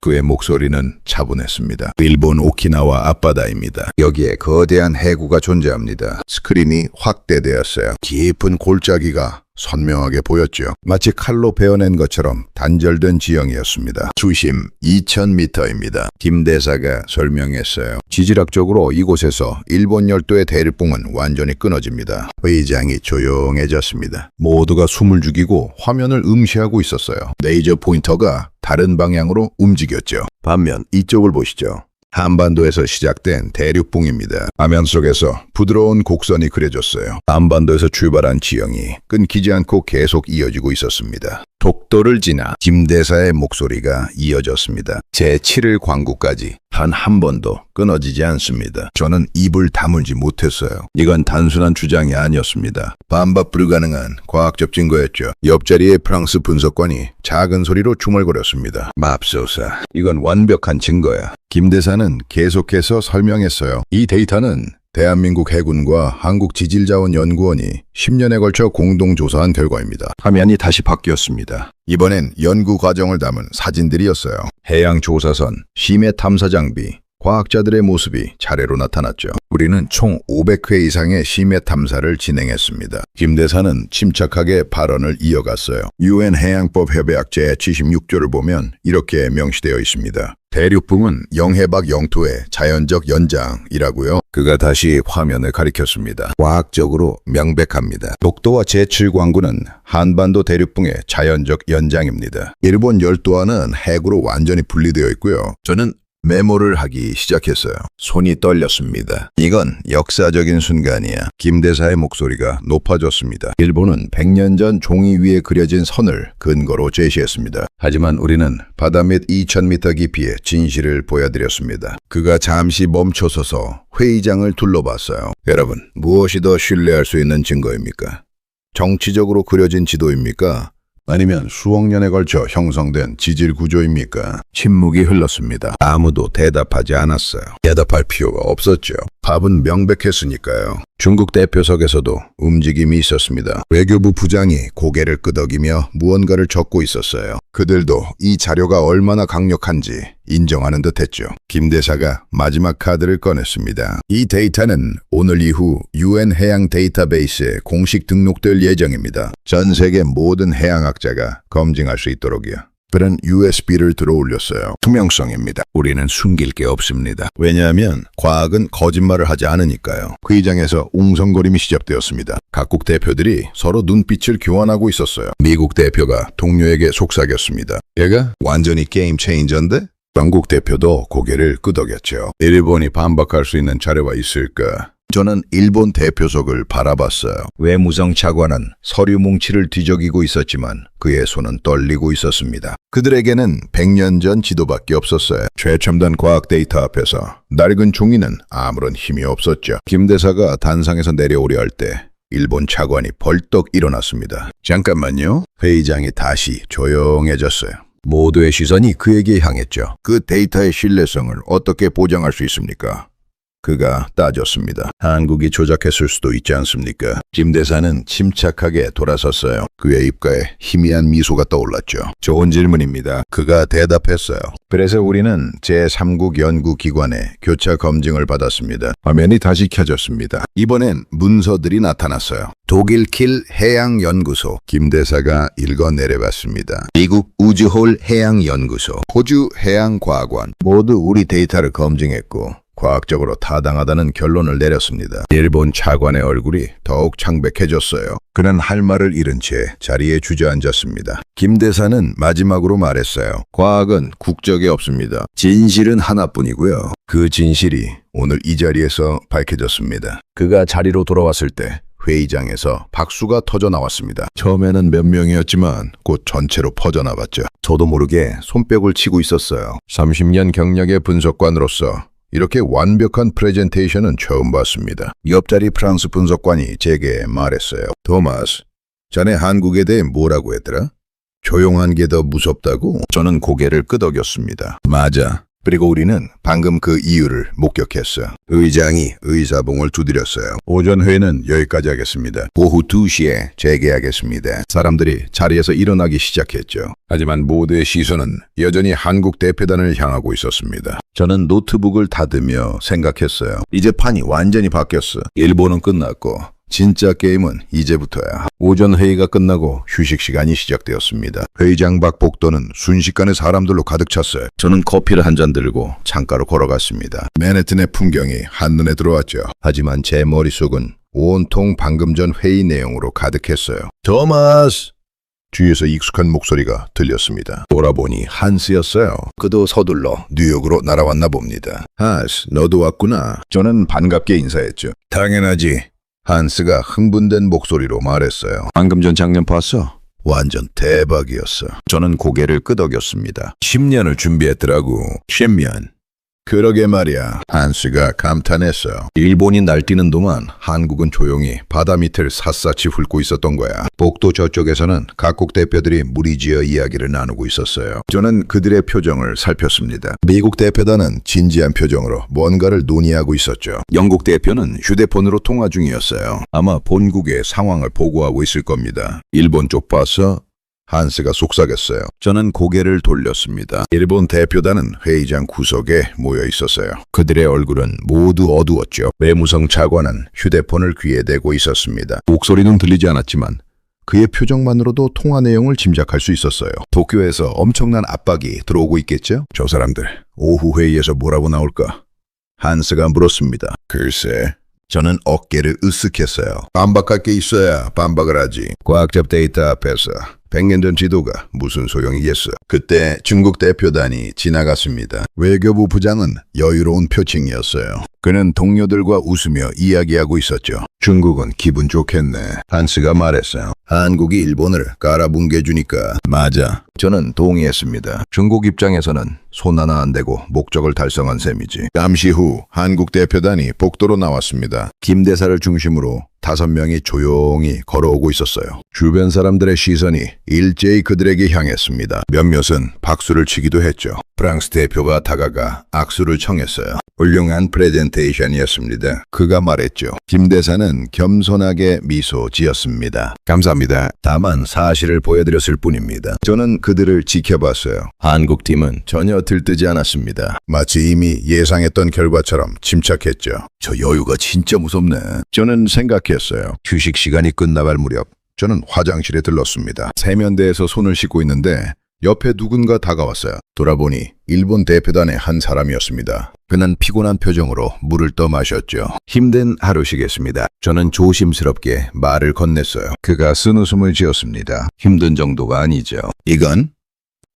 그의 목소리는 차분했습니다. 일본 오키나와 앞바다입니다. 여기에 거대한 해구가 존재합니다. 스크린이 확대되었어요. 깊은 골짜기가 선명하게 보였죠. 마치 칼로 베어낸 것처럼 단절된 지형이었습니다. 수심 2000m입니다. 김 대사가 설명했어요. 지질학적으로 이곳에서 일본 열도의 대륙봉은 완전히 끊어집니다. 회의장이 조용해졌습니다. 모두가 숨을 죽이고 화면을 응시하고 있었어요. 레이저 포인터가 다른 방향으로 움직였죠. 반면 이쪽을 보시죠. 한반도에서 시작된 대륙봉입니다. 화면 속에서 부드러운 곡선이 그려졌어요. 한반도에서 출발한 지형이 끊기지 않고 계속 이어지고 있었습니다. 독도를 지나 김 대사의 목소리가 이어졌습니다. 제7일 광구까지 단 한 번도 끊어지지 않습니다. 저는 입을 다물지 못했어요. 이건 단순한 주장이 아니었습니다. 반박 불가능한 과학적 증거였죠. 옆자리의 프랑스 분석관이 작은 소리로 중얼거렸습니다. 맙소사, 이건 완벽한 증거야. 김 대사는 계속해서 설명했어요. 이 데이터는 대한민국 해군과 한국지질자원연구원이 10년에 걸쳐 공동조사한 결과입니다. 화면이 다시 바뀌었습니다. 이번엔 연구 과정을 담은 사진들이었어요. 해양조사선, 심해 탐사 장비, 과학자들의 모습이 차례로 나타났죠. 우리는 총 500회 이상의 심해 탐사를 진행했습니다. 김 대사는 침착하게 발언을 이어갔어요. UN 해양법 협약 제76조를 보면 이렇게 명시되어 있습니다. 대륙붕은 영해박 영토의 자연적 연장이라고요. 그가 다시 화면을 가리켰습니다. 과학적으로 명백합니다. 독도와 제7광구는 한반도 대륙붕의 자연적 연장입니다. 일본 열도와는 해구로 완전히 분리되어 있고요. 저는 메모를 하기 시작했어요. 손이 떨렸습니다. 이건 역사적인 순간이야. 김 대사의 목소리가 높아졌습니다. 일본은 100년 전 종이 위에 그려진 선을 근거로 제시했습니다. 하지만 우리는 바다 밑 2000m 깊이의 진실을 보여드렸습니다. 그가 잠시 멈춰서서 회의장을 둘러봤어요. 여러분, 무엇이 더 신뢰할 수 있는 증거입니까? 정치적으로 그려진 지도입니까? 아니면 수억 년에 걸쳐 형성된 지질 구조입니까? 침묵이 흘렀습니다. 아무도 대답하지 않았어요. 대답할 필요가 없었죠. 답은 명백했으니까요. 중국 대표석에서도 움직임이 있었습니다. 외교부 부장이 고개를 끄덕이며 무언가를 적고 있었어요. 그들도 이 자료가 얼마나 강력한지 인정하는 듯했죠. 김 대사가 마지막 카드를 꺼냈습니다. 이 데이터는 오늘 이후 UN 해양 데이터베이스에 공식 등록될 예정입니다. 전 세계 모든 해양학자가 검증할 수 있도록이요. 그는 USB를 들어 올렸어요. 투명성입니다. 우리는 숨길 게 없습니다. 왜냐하면 과학은 거짓말을 하지 않으니까요. 회의장에서 웅성거림이 시작되었습니다. 각국 대표들이 서로 눈빛을 교환하고 있었어요. 미국 대표가 동료에게 속삭였습니다. 얘가 완전히 게임 체인저인데? 영국 대표도 고개를 끄덕였죠. 일본이 반박할 수 있는 자료가 있을까? 저는 일본 대표석을 바라봤어요. 외무성 차관은 서류 뭉치를 뒤적이고 있었지만 그의 손은 떨리고 있었습니다. 그들에게는 100년 전 지도밖에 없었어요. 최첨단 과학 데이터 앞에서 낡은 종이는 아무런 힘이 없었죠. 김 대사가 단상에서 내려오려 할 때 일본 차관이 벌떡 일어났습니다. 잠깐만요. 회의장이 다시 조용해졌어요. 모두의 시선이 그에게 향했죠. 그 데이터의 신뢰성을 어떻게 보장할 수 있습니까? 그가 따졌습니다. 한국이 조작했을 수도 있지 않습니까? 김 대사는 침착하게 돌아섰어요. 그의 입가에 희미한 미소가 떠올랐죠. 좋은 질문입니다. 그가 대답했어요. 그래서 우리는 제3국 연구기관의 교차 검증을 받았습니다. 화면이 다시 켜졌습니다. 이번엔 문서들이 나타났어요. 독일 킬 해양연구소, 김 대사가 읽어내려봤습니다. 미국 우주홀 해양연구소, 호주 해양과학원, 모두 우리 데이터를 검증했고 과학적으로 타당하다는 결론을 내렸습니다. 일본 차관의 얼굴이 더욱 창백해졌어요. 그는 할 말을 잃은 채 자리에 주저앉았습니다. 김 대사는 마지막으로 말했어요. 과학은 국적이 없습니다. 진실은 하나뿐이고요. 그 진실이 오늘 이 자리에서 밝혀졌습니다. 그가 자리로 돌아왔을 때 회의장에서 박수가 터져 나왔습니다. 처음에는 몇 명이었지만 곧 전체로 퍼져나갔죠. 저도 모르게 손뼉을 치고 있었어요. 30년 경력의 분석관으로서 이렇게 완벽한 프레젠테이션은 처음 봤습니다. 옆자리 프랑스 분석관이 제게 말했어요. 토마스, 자네 한국에 대해 뭐라고 했더라? 조용한 게 더 무섭다고? 저는 고개를 끄덕였습니다. 맞아. 그리고 우리는 방금 그 이유를 목격했어요. 의장이 의사봉을 두드렸어요. 오전 회의는 여기까지 하겠습니다. 오후 2시에 재개하겠습니다. 사람들이 자리에서 일어나기 시작했죠. 하지만 모두의 시선은 여전히 한국 대표단을 향하고 있었습니다. 저는 노트북을 닫으며 생각했어요. 이제 판이 완전히 바뀌었어. 일본은 끝났고 진짜 게임은 이제부터야. 오전 회의가 끝나고 휴식 시간이 시작되었습니다. 회의장 밖 복도는 순식간에 사람들로 가득 찼어요. 저는 커피를 한 잔 들고 창가로 걸어갔습니다. 맨해튼의 풍경이 한눈에 들어왔죠. 하지만 제 머릿속은 온통 방금 전 회의 내용으로 가득했어요. 토마스! 뒤에서 익숙한 목소리가 들렸습니다. 돌아보니 한스였어요. 그도 서둘러 뉴욕으로 날아왔나 봅니다. 한스, 너도 왔구나. 저는 반갑게 인사했죠. 당연하지. 한스가 흥분된 목소리로 말했어요. 방금 전 장면 봤어? 완전 대박이었어. 저는 고개를 끄덕였습니다. 10년을 준비했더라고. 10년. 그러게 말이야. 한스가 감탄했어요. 일본이 날뛰는 동안 한국은 조용히 바다 밑을 샅샅이 훑고 있었던 거야. 복도 저쪽에서는 각국 대표들이 무리지어 이야기를 나누고 있었어요. 저는 그들의 표정을 살폈습니다. 미국 대표단은 진지한 표정으로 뭔가를 논의하고 있었죠. 영국 대표는 휴대폰으로 통화 중이었어요. 아마 본국의 상황을 보고하고 있을 겁니다. 일본 쪽 봤어? 한스가 속삭였어요. 저는 고개를 돌렸습니다. 일본 대표단은 회의장 구석에 모여 있었어요. 그들의 얼굴은 모두 어두웠죠. 외무성 차관은 휴대폰을 귀에 대고 있었습니다. 목소리는 들리지 않았지만 그의 표정만으로도 통화 내용을 짐작할 수 있었어요. 도쿄에서 엄청난 압박이 들어오고 있겠죠? 저 사람들 오후 회의에서 뭐라고 나올까? 한스가 물었습니다. 글쎄. 저는 어깨를 으쓱했어요. 반박할 게 있어야 반박을 하지. 과학적 데이터 앞에서 100년 전 지도가 무슨 소용이겠어. 그때 중국 대표단이 지나갔습니다. 외교부 부장은 여유로운 표情이었어요. 그는 동료들과 웃으며 이야기하고 있었죠. 중국은 기분 좋겠네. 한스가 말했어요. 한국이 일본을 깔아뭉개주니까. 맞아. 저는 동의했습니다. 중국 입장에서는 손 하나 안 대고 목적을 달성한 셈이지. 잠시 후 한국 대표단이 복도로 나왔습니다. 김 대사를 중심으로 5명이 조용히 걸어오고 있었어요. 주변 사람들의 시선이 일제히 그들에게 향했습니다. 몇몇은 박수를 치기도 했죠. 프랑스 대표가 다가가 악수를 청했어요. 훌륭한 프레젠테이션이었습니다. 그가 말했죠. 김 대사는 겸손하게 미소 지었습니다. 감사합니다. 다만 사실을 보여드렸을 뿐입니다. 저는 그들을 지켜봤어요. 한국 팀은 전혀 들뜨지 않았습니다. 마치 이미 예상했던 결과처럼 침착했죠. 저 여유가 진짜 무섭네. 저는 생각했어요. 휴식 시간이 끝나갈 무렵 저는 화장실에 들렀습니다. 세면대에서 손을 씻고 있는데 옆에 누군가 다가왔어요. 돌아보니 일본 대표단의 한 사람이었습니다. 그는 피곤한 표정으로 물을 떠 마셨죠. 힘든 하루시겠습니다. 저는 조심스럽게 말을 건넸어요. 그가 쓴웃음을 지었습니다. 힘든 정도가 아니죠. 이건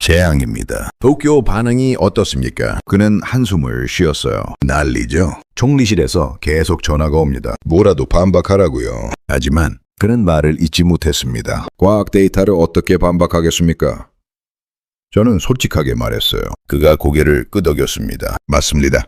재앙입니다. 도쿄 반응이 어떻습니까? 그는 한숨을 쉬었어요. 난리죠. 총리실에서 계속 전화가 옵니다. 뭐라도 반박하라고요. 하지만 그는 말을 잇지 못했습니다. 과학 데이터를 어떻게 반박하겠습니까? 저는 솔직하게 말했어요. 그가 고개를 끄덕였습니다. 맞습니다.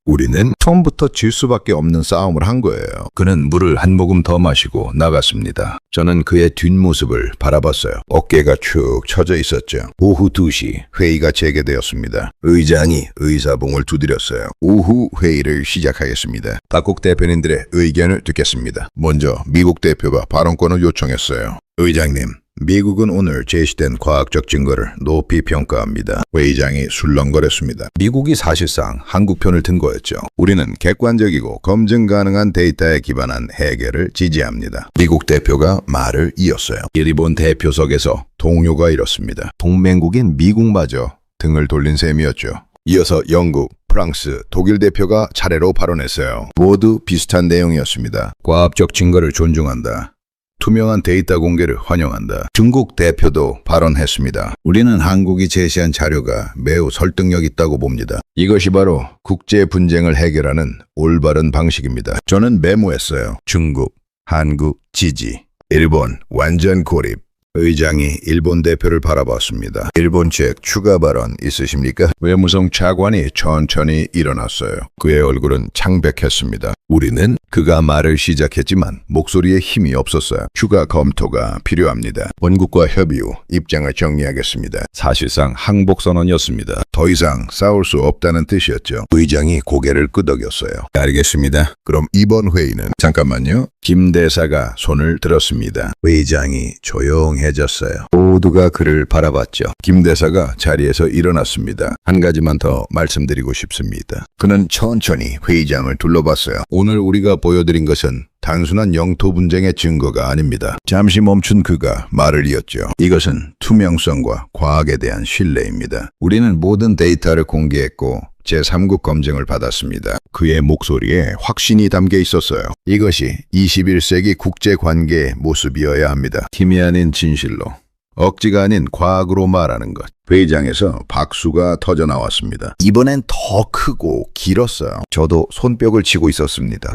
우리는 처음부터 질 수밖에 없는 싸움을 한 거예요. 그는 물을 한 모금 더 마시고 나갔습니다. 저는 그의 뒷모습을 바라봤어요. 어깨가 축 처져 있었죠. 오후 2시 회의가 재개되었습니다. 의장이 의사봉을 두드렸어요. 오후 회의를 시작하겠습니다. 각국 대표님들의 의견을 듣겠습니다. 먼저 미국 대표가 발언권을 요청했어요. 의장님, 미국은 오늘 제시된 과학적 증거를 높이 평가합니다. 회의장이 술렁거렸습니다. 미국이 사실상 한국 편을 든 거였죠. 우리는 객관적이고 검증 가능한 데이터에 기반한 해결을 지지합니다. 미국 대표가 말을 이었어요. 일본 대표석에서 동요가 일었습니다. 동맹국인 미국마저 등을 돌린 셈이었죠. 이어서 영국, 프랑스, 독일 대표가 차례로 발언했어요. 모두 비슷한 내용이었습니다. 과학적 증거를 존중한다. 투명한 데이터 공개를 환영한다. 중국 대표도 발언했습니다. 우리는 한국이 제시한 자료가 매우 설득력 있다고 봅니다. 이것이 바로 국제 분쟁을 해결하는 올바른 방식입니다. 저는 메모했어요. 중국, 한국 지지, 일본 완전 고립. 의장이 일본 대표를 바라봤습니다. 일본 측 추가 발언 있으십니까? 외무성 차관이 천천히 일어났어요. 그의 얼굴은 창백했습니다. 우리는 그가 말을 시작했지만 목소리에 힘이 없었어요. 추가 검토가 필요합니다. 원국과 협의 후 입장을 정리하겠습니다. 사실상 항복선언이었습니다. 더 이상 싸울 수 없다는 뜻이었죠. 의장이 고개를 끄덕였어요. 알겠습니다. 그럼 이번 회의는 잠깐만요. 김 대사가 손을 들었습니다. 회의장이 조용해졌어요. 모두가 그를 바라봤죠. 김 대사가 자리에서 일어났습니다. 한 가지만 더 말씀드리고 싶습니다. 그는 천천히 회의장을 둘러봤어요. 오늘 우리가 보여드린 것은 단순한 영토 분쟁의 증거가 아닙니다. 잠시 멈춘 그가 말을 이었죠. 이것은 투명성과 과학에 대한 신뢰입니다. 우리는 모든 데이터를 공개했고 제3국 검증을 받았습니다. 그의 목소리에 확신이 담겨 있었어요. 이것이 21세기 국제관계의 모습이어야 합니다. 힘이 아닌 진실로 억지가 아닌 과학으로 말하는 것. 회의장에서 박수가 터져 나왔습니다. 이번엔 더 크고 길었어요. 저도 손뼉을 치고 있었습니다.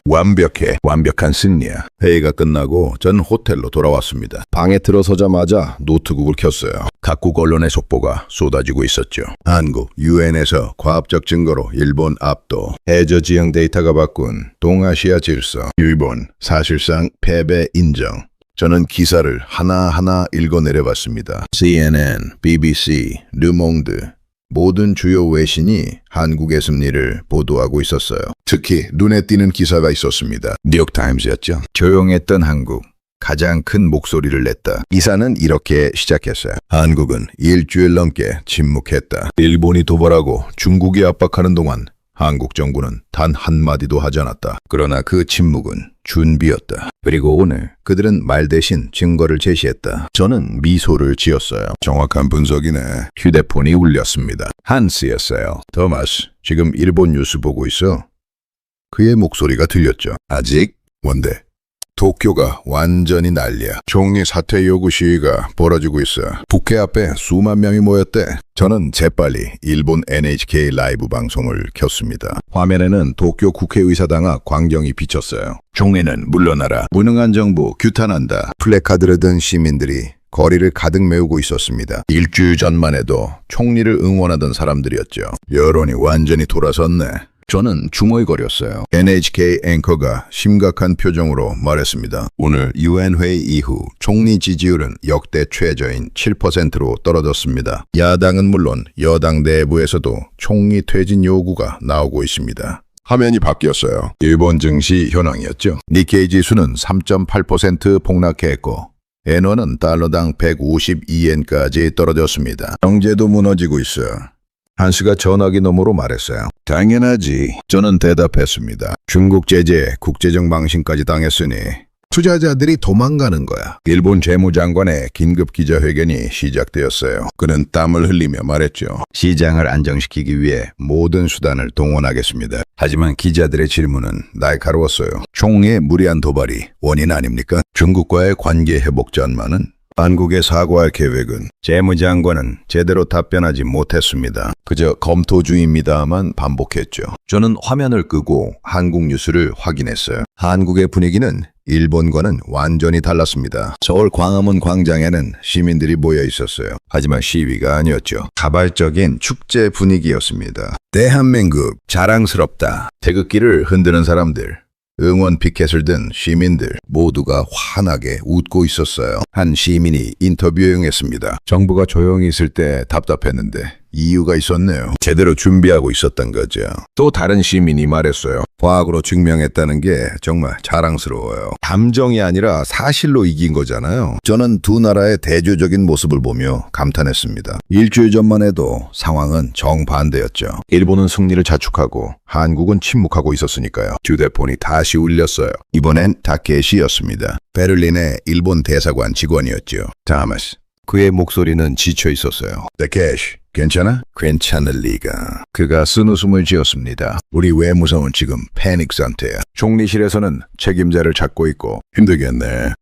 완벽한 승리야. 회의가 끝나고 전 호텔로 돌아왔습니다. 방에 들어서자마자 노트북을 켰어요. 각국 언론의 속보가 쏟아지고 있었죠. 한국, 유엔에서 과학적 증거로 일본 압도, 해저 지형 데이터가 바꾼 동아시아 질서, 일본 사실상 패배 인정. 저는 기사를 하나하나 읽어내려봤습니다. CNN, BBC, 르몽드 모든 주요 외신이 한국의 승리를 보도하고 있었어요. 특히 눈에 띄는 기사가 있었습니다. 뉴욕타임즈였죠. 조용했던 한국. 가장 큰 목소리를 냈다. 기사는 이렇게 시작했어요. 한국은 일주일 넘게 침묵했다. 일본이 도발하고 중국이 압박하는 동안 한국 정부는 단 한마디도 하지 않았다. 그러나 그 침묵은 준비였다. 그리고 오늘 그들은 말 대신 증거를 제시했다. 저는 미소를 지었어요. 정확한 분석이네. 휴대폰이 울렸습니다. 한스였어요. 토마스, 지금 일본 뉴스 보고 있어? 그의 목소리가 들렸죠. 아직? 뭔데? 도쿄가 완전히 난리야. 총리 사퇴 요구 시위가 벌어지고 있어. 국회 앞에 수만 명이 모였대. 저는 재빨리 일본 NHK 라이브 방송을 켰습니다. 화면에는 도쿄 국회의사당 앞 광경이 비쳤어요. 총리는 물러나라. 무능한 정부 규탄한다. 플래카드를 든 시민들이 거리를 가득 메우고 있었습니다. 일주일 전만 해도 총리를 응원하던 사람들이었죠. 여론이 완전히 돌아섰네. 저는 중얼거렸어요. NHK 앵커가 심각한 표정으로 말했습니다. 오늘 UN 회의 이후 총리 지지율은 역대 최저인 7%로 떨어졌습니다. 야당은 물론 여당 내부에서도 총리 퇴진 요구가 나오고 있습니다. 화면이 바뀌었어요. 일본 증시 현황이었죠. 니케이 지수는 3.8% 폭락했고 엔화는 달러당 152엔까지 떨어졌습니다. 경제도 무너지고 있어요. 한스가 전화기 너머로 말했어요. 당연하지. 저는 대답했습니다. 중국 제재에 국제적 망신까지 당했으니 투자자들이 도망가는 거야. 일본 재무장관의 긴급 기자회견이 시작되었어요. 그는 땀을 흘리며 말했죠. 시장을 안정시키기 위해 모든 수단을 동원하겠습니다. 하지만 기자들의 질문은 날카로웠어요. 총리의 무리한 도발이 원인 아닙니까? 중국과의 관계 회복 전망은? 한국에 사과할 계획은? 재무장관은 제대로 답변하지 못했습니다. 그저 검토 중입니다만 반복했죠. 저는 화면을 끄고 한국 뉴스를 확인했어요. 한국의 분위기는 일본과는 완전히 달랐습니다. 서울 광화문 광장에는 시민들이 모여 있었어요. 하지만 시위가 아니었죠. 자발적인 축제 분위기였습니다. 대한민국 자랑스럽다. 태극기를 흔드는 사람들. 응원 피켓을 든 시민들 모두가 환하게 웃고 있었어요. 한 시민이 인터뷰에 응했습니다. 정부가 조용히 있을 때 답답했는데 이유가 있었네요. 제대로 준비하고 있었던 거죠. 또 다른 시민이 말했어요. 과학으로 증명했다는 게 정말 자랑스러워요. 감정이 아니라 사실로 이긴 거잖아요. 저는 두 나라의 대조적인 모습을 보며 감탄했습니다. 일주일 전만 해도 상황은 정반대였죠. 일본은 승리를 자축하고 한국은 침묵하고 있었으니까요. 휴대폰이 다시 울렸어요. 이번엔 타케시였습니다. 베를린의 일본 대사관 직원이었죠. 토마스. 그의 목소리는 지쳐 있었어요. 타케시. 괜찮아? 괜찮을 리가. 그가 쓴웃음을 지었습니다. 우리 외무성은 지금 패닉 상태야. 총리실에서는 책임자를 찾고 있고 힘들겠네.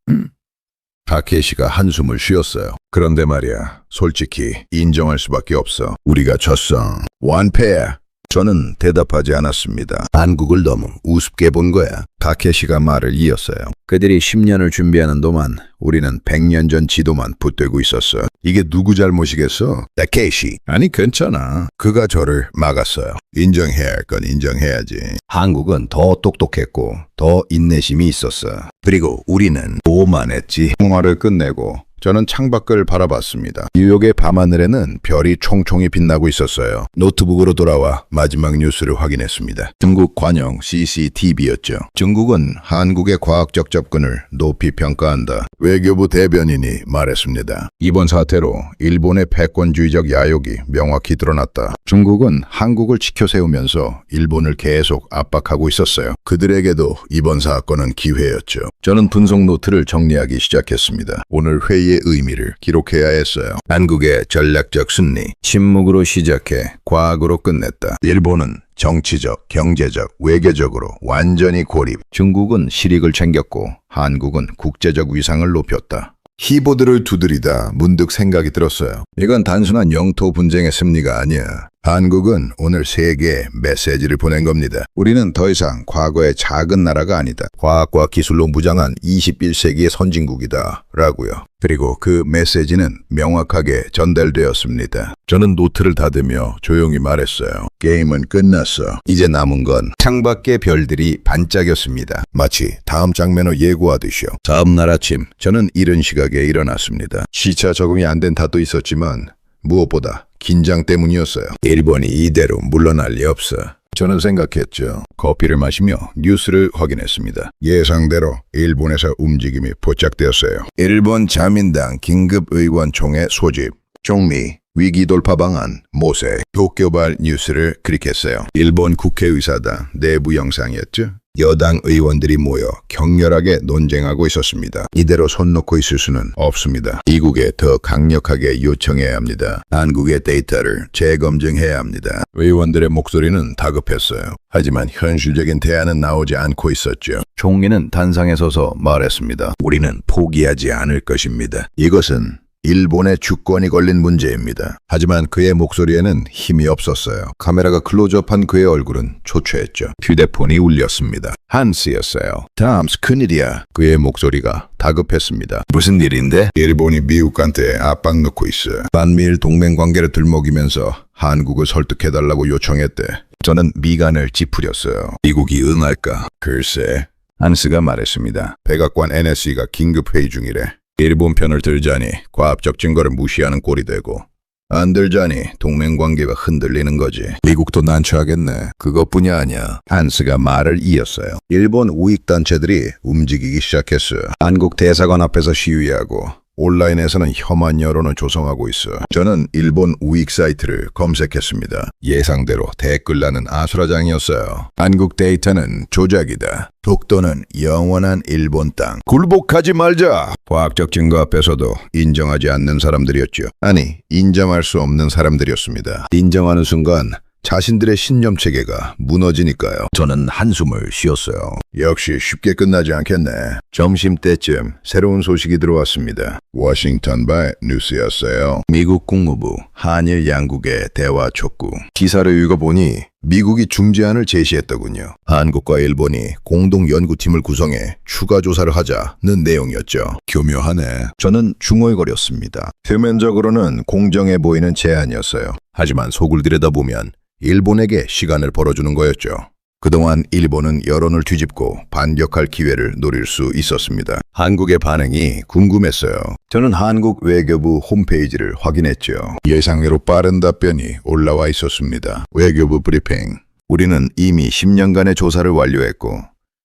타케시가 한숨을 쉬었어요. 그런데 말이야, 솔직히 인정할 수밖에 없어. 우리가 졌어. 완패야. 저는 대답하지 않았습니다. 한국을 너무 우습게 본 거야. 타케시가 말을 이었어요. 그들이 10년을 준비하는 동안 우리는 100년 전 지도만 붙들고 있었어. 이게 누구 잘못이겠어? 타케시. 아니 괜찮아. 그가 저를 막았어요. 인정해야 할 건 인정해야지. 한국은 더 똑똑했고 더 인내심이 있었어. 그리고 우리는 오만했지. 통화를 끝내고 저는 창밖을 바라봤습니다. 뉴욕의 밤하늘에는 별이 총총히 빛나고 있었어요. 노트북으로 돌아와 마지막 뉴스를 확인했습니다. 중국 관영 CCTV였죠. 중국은 한국의 과학적 접근을 높이 평가한다. 외교부 대변인이 말했습니다. 이번 사태로 일본의 패권주의적 야욕이 명확히 드러났다. 중국은 한국을 치켜세우면서 일본을 계속 압박하고 있었어요. 그들에게도 이번 사건은 기회였죠. 저는 분석 노트를 정리하기 시작했습니다. 오늘 회의의 의미를 기록해야 했어요. 한국의 전략적 승리, 침묵으로 시작해 과학으로 끝냈다. 일본은 정치적, 경제적, 외교적으로 완전히 고립. 중국은 실익을 챙겼고 한국은 국제적 위상을 높였다. 키보드를 두드리다 문득 생각이 들었어요. 이건 단순한 영토 분쟁의 승리가 아니야. 한국은 오늘 세계에 메시지를 보낸 겁니다. 우리는 더 이상 과거의 작은 나라가 아니다. 과학과 기술로 무장한 21세기의 선진국이다. 라고요. 그리고 그 메시지는 명확하게 전달되었습니다. 저는 노트를 닫으며 조용히 말했어요. 게임은 끝났어. 이제 남은 건 창밖의 별들이 반짝였습니다. 마치 다음 장면을 예고하듯이요. 다음 날 아침 저는 이른 시각에 일어났습니다. 시차 적응이 안 된 탓도 있었지만 무엇보다 긴장 때문이었어요. 일본이 이대로 물러날 리 없어. 저는 생각했죠. 커피를 마시며 뉴스를 확인했습니다. 예상대로 일본에서 움직임이 포착되었어요. 일본 자민당 긴급의원총회 소집, 총리, 위기 돌파 방안, 모색, 도쿄발 뉴스를 클릭했어요. 일본 국회의사당 내부 영상이었죠. 여당 의원들이 모여 격렬하게 논쟁하고 있었습니다. 이대로 손 놓고 있을 수는 없습니다. 미국에 더 강력하게 요청해야 합니다. 한국의 데이터를 재검증해야 합니다. 의원들의 목소리는 다급했어요. 하지만 현실적인 대안은 나오지 않고 있었죠. 총리는 단상에 서서 말했습니다. 우리는 포기하지 않을 것입니다. 이것은 일본의 주권이 걸린 문제입니다. 하지만 그의 목소리에는 힘이 없었어요. 카메라가 클로즈업한 그의 얼굴은 초췌했죠. 휴대폰이 울렸습니다. 한스였어요. 탐스, 큰일이야. 그의 목소리가 다급했습니다. 무슨 일인데? 일본이 미국한테 압박 넣고 있어. 반미일 동맹관계를 들먹이면서 한국을 설득해달라고 요청했대. 저는 미간을 찌푸렸어요. 미국이 응할까? 글쎄. 한스가 말했습니다. 백악관 NSC가 긴급회의 중이래. 일본 편을 들자니 과학적 증거를 무시하는 꼴이 되고 안 들자니 동맹관계가 흔들리는 거지. 미국도 난처하겠네. 그것뿐이 아니야. 한스가 말을 이었어요. 일본 우익단체들이 움직이기 시작했어요. 한국 대사관 앞에서 시위하고 온라인에서는 혐한 여론을 조성하고 있어. 저는 일본 우익 사이트를 검색했습니다. 예상대로 댓글란은 아수라장이었어요. 한국 데이터는 조작이다. 독도는 영원한 일본 땅. 굴복하지 말자. 과학적 증거 앞에서도 인정하지 않는 사람들이었죠. 아니, 인정할 수 없는 사람들이었습니다. 인정하는 순간 자신들의 신념체계가 무너지니까요. 저는 한숨을 쉬었어요. 역시 쉽게 끝나지 않겠네. 점심때쯤 새로운 소식이 들어왔습니다. 워싱턴발 뉴스였어요. 미국 국무부 한일 양국의 대화 촉구. 기사를 읽어보니 미국이 중재안을 제시했더군요. 한국과 일본이 공동 연구팀을 구성해 추가 조사를 하자는 내용이었죠. 교묘하네. 저는 중얼거렸습니다. 표면적으로는 공정해 보이는 제안이었어요. 하지만 속을 들여다보면 일본에게 시간을 벌어주는 거였죠. 그동안 일본은 여론을 뒤집고 반격할 기회를 노릴 수 있었습니다. 한국의 반응이 궁금했어요. 저는 한국 외교부 홈페이지를 확인했죠. 예상외로 빠른 답변이 올라와 있었습니다. 외교부 브리핑. 우리는 이미 10년간의 조사를 완료했고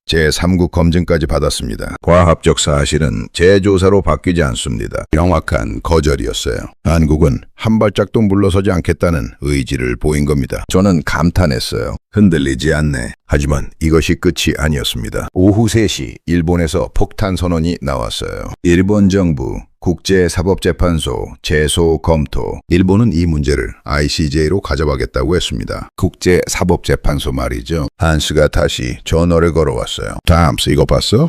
제3국 검증까지 받았습니다. 과학적 사실은 재조사로 바뀌지 않습니다. 명확한 거절이었어요. 한국은 한 발짝도 물러서지 않겠다는 의지를 보인 겁니다. 저는 감탄했어요. 흔들리지 않네. 하지만 이것이 끝이 아니었습니다. 오후 3시 일본에서 폭탄 선언이 나왔어요. 일본 정부 국제사법재판소 제소 검토. 일본은 이 문제를 ICJ로 가져가겠다고 했습니다. 국제사법재판소 말이죠. 한스가 다시 전화를 걸어왔어요. 탐스 이거 봤어?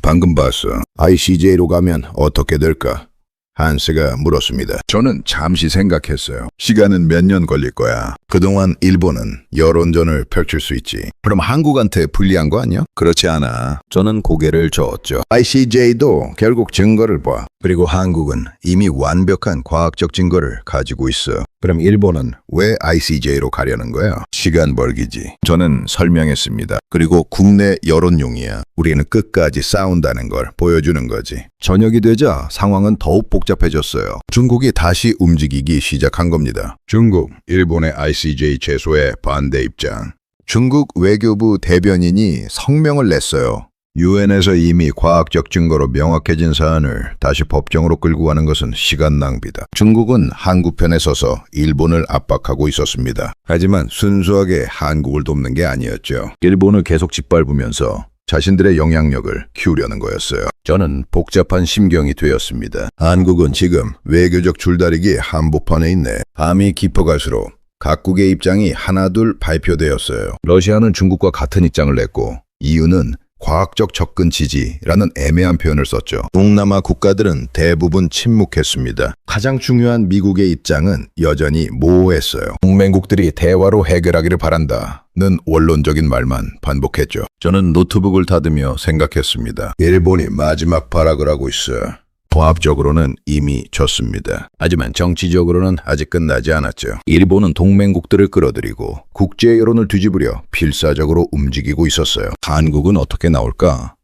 방금 봤어. ICJ로 가면 어떻게 될까? 한스가 물었습니다. 저는 잠시 생각했어요. 시간은 몇 년 걸릴 거야. 그동안 일본은 여론전을 펼칠 수 있지. 그럼 한국한테 불리한 거 아니야? 그렇지 않아. 저는 고개를 저었죠. ICJ도 결국 증거를 봐. 그리고 한국은 이미 완벽한 과학적 증거를 가지고 있어. 그럼 일본은 왜 ICJ로 가려는 거야? 시간 벌기지. 저는 설명했습니다. 그리고 국내 여론용이야. 우리는 끝까지 싸운다는 걸 보여주는 거지. 저녁이 되자 상황은 더욱 복잡해졌어요. 중국이 다시 움직이기 시작한 겁니다. 중국, 일본의 ICJ 제소에 반대 입장. 중국 외교부 대변인이 성명을 냈어요. 유엔에서 이미 과학적 증거로 명확해진 사안을 다시 법정으로 끌고 가는 것은 시간 낭비다. 중국은 한국 편에 서서 일본을 압박하고 있었습니다. 하지만 순수하게 한국을 돕는 게 아니었죠. 일본을 계속 짓밟으면서 자신들의 영향력을 키우려는 거였어요. 저는 복잡한 심경이 되었습니다. 한국은 지금 외교적 줄다리기 한복판에 있네. 밤이 깊어갈수록 각국의 입장이 하나둘 발표되었어요. 러시아는 중국과 같은 입장을 냈고 이유는 과학적 접근 지지라는 애매한 표현을 썼죠. 동남아 국가들은 대부분 침묵했습니다. 가장 중요한 미국의 입장은 여전히 모호했어요. 동맹국들이 대화로 해결하기를 바란다는 원론적인 말만 반복했죠. 저는 노트북을 닫으며 생각했습니다. 일본이 마지막 발악을 하고 있어요. 과학적으로는 이미 졌습니다. 하지만 정치적으로는 아직 끝나지 않았죠. 일본은 동맹국들을 끌어들이고 국제 여론을 뒤집으려 필사적으로 움직이고 있었어요. 한국은 어떻게 나올까?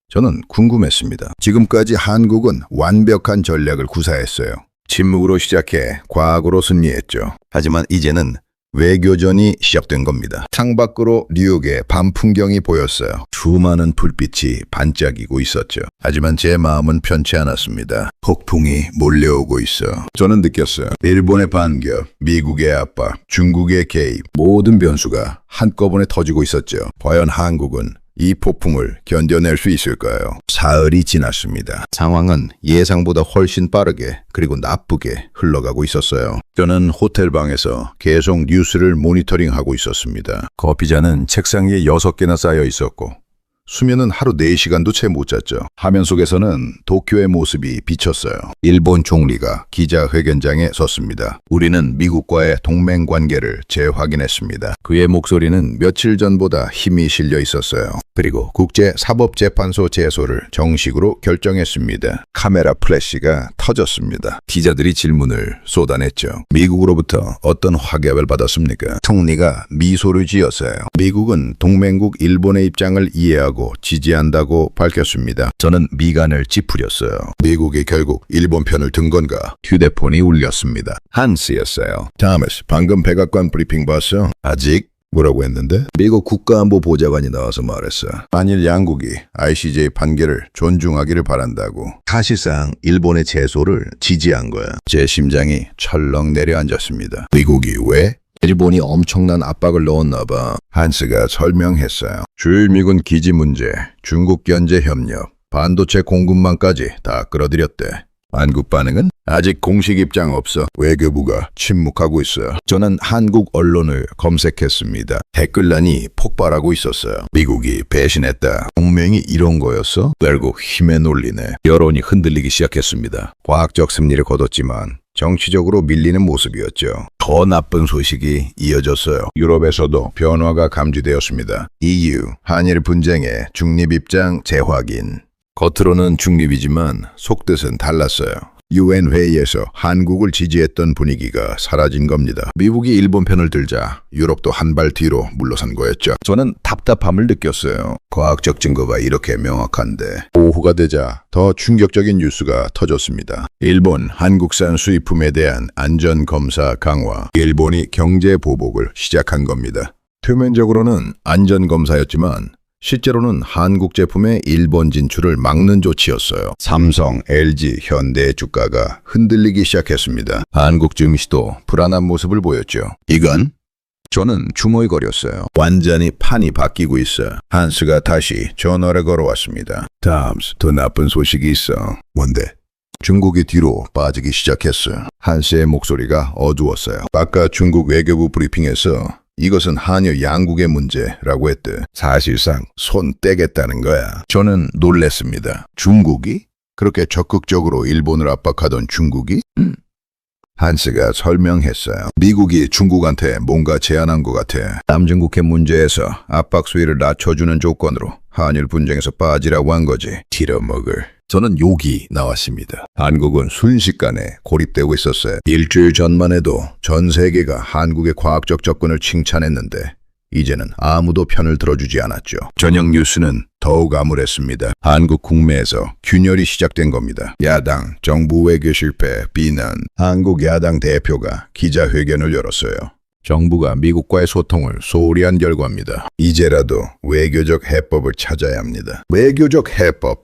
저는 궁금했습니다. 지금까지 한국은 완벽한 전략을 구사했어요. 침묵으로 시작해 과학으로 승리했죠. 하지만 이제는 외교전이 시작된 겁니다. 창밖으로 뉴욕의 밤 풍경이 보였어요. 수많은 불빛이 반짝이고 있었죠. 하지만 제 마음은 편치 않았습니다. 폭풍이 몰려오고 있어. 저는 느꼈어요. 일본의 반격, 미국의 압박, 중국의 개입, 모든 변수가 한꺼번에 터지고 있었죠. 과연 한국은 이 폭풍을 견뎌낼 수 있을까요? 사흘이 지났습니다. 상황은 예상보다 훨씬 빠르게 그리고 나쁘게 흘러가고 있었어요. 저는 호텔 방에서 계속 뉴스를 모니터링하고 있었습니다. 커피잔은 책상 위에 6개나 쌓여 있었고 수면은 하루 4시간도 채 못 잤죠. 화면 속에서는 도쿄의 모습이 비쳤어요. 일본 총리가 기자회견장에 섰습니다. 우리는 미국과의 동맹 관계를 재확인했습니다. 그의 목소리는 며칠 전보다 힘이 실려 있었어요. 그리고 국제사법재판소 제소를 정식으로 결정했습니다. 카메라 플래시가 터졌습니다. 기자들이 질문을 쏟아냈죠. 미국으로부터 어떤 확답을 받았습니까? 총리가 미소를 지었어요. 미국은 동맹국 일본의 입장을 이해하고 지지한다고 밝혔습니다. 저는 미간을 찌푸렸어요. 미국이 결국 일본 편을 든 건가? 휴대폰이 울렸습니다. 한스였어요. 다머스, 방금 백악관 브리핑 봤어? 아직? 뭐라고 했는데? 미국 국가안보 보좌관이 나와서 말했어. 만일 양국이 ICJ 판결을 존중하기를 바란다고. 사실상 일본의 제소를 지지한 거야. 제 심장이 철렁 내려앉았습니다. 미국이 왜? 일본이 엄청난 압박을 넣었나 봐. 한스가 설명했어요. 주일 미군 기지 문제, 중국 견제 협력, 반도체 공급망까지 다 끌어들였대. 한국 반응은? 아직 공식 입장 없어. 외교부가 침묵하고 있어요. 저는 한국 언론을 검색했습니다. 댓글란이 폭발하고 있었어요. 미국이 배신했다. 동맹이 이런 거였어? 결국 힘에 놀리네. 여론이 흔들리기 시작했습니다. 과학적 승리를 거뒀지만 정치적으로 밀리는 모습이었죠. 더 나쁜 소식이 이어졌어요. 유럽에서도 변화가 감지되었습니다. EU, 한일 분쟁의 중립 입장 재확인. 겉으로는 중립이지만 속뜻은 달랐어요. UN 회의에서 한국을 지지했던 분위기가 사라진 겁니다. 미국이 일본 편을 들자 유럽도 한 발 뒤로 물러선 거였죠. 저는 답답함을 느꼈어요. 과학적 증거가 이렇게 명확한데. 오후가 되자 더 충격적인 뉴스가 터졌습니다. 일본 한국산 수입품에 대한 안전검사 강화. 일본이 경제 보복을 시작한 겁니다. 표면적으로는 안전검사였지만 실제로는 한국 제품의 일본 진출을 막는 조치였어요. 삼성, LG, 현대의 주가가 흔들리기 시작했습니다. 한국 증시도 불안한 모습을 보였죠. 이건? 저는 주머니거렸어요. 완전히 판이 바뀌고 있어. 한스가 다시 전화를 걸어왔습니다. 다음스, 더 나쁜 소식이 있어. 뭔데? 중국이 뒤로 빠지기 시작했어요. 한스의 목소리가 어두웠어요. 아까 중국 외교부 브리핑에서 이것은 한여 양국의 문제라고 했대. 사실상 손 떼겠다는 거야. 저는 놀랬습니다. 중국이? 그렇게 적극적으로 일본을 압박하던 중국이? 한스가 설명했어요. 미국이 중국한테 뭔가 제안한 것 같아. 남중국해 문제에서 압박 수위를 낮춰주는 조건으로 한일 분쟁에서 빠지라고 한 거지. 빌어먹을. 저는 욕이 나왔습니다. 한국은 순식간에 고립되고 있었어요. 일주일 전만 해도 전 세계가 한국의 과학적 접근을 칭찬했는데 이제는 아무도 편을 들어주지 않았죠. 저녁 뉴스는 더욱 암울했습니다. 한국 국내에서 균열이 시작된 겁니다. 야당, 정부 외교 실패, 비난. 한국 야당 대표가 기자회견을 열었어요. 정부가 미국과의 소통을 소홀히 한 결과입니다. 이제라도 외교적 해법을 찾아야 합니다. 외교적 해법.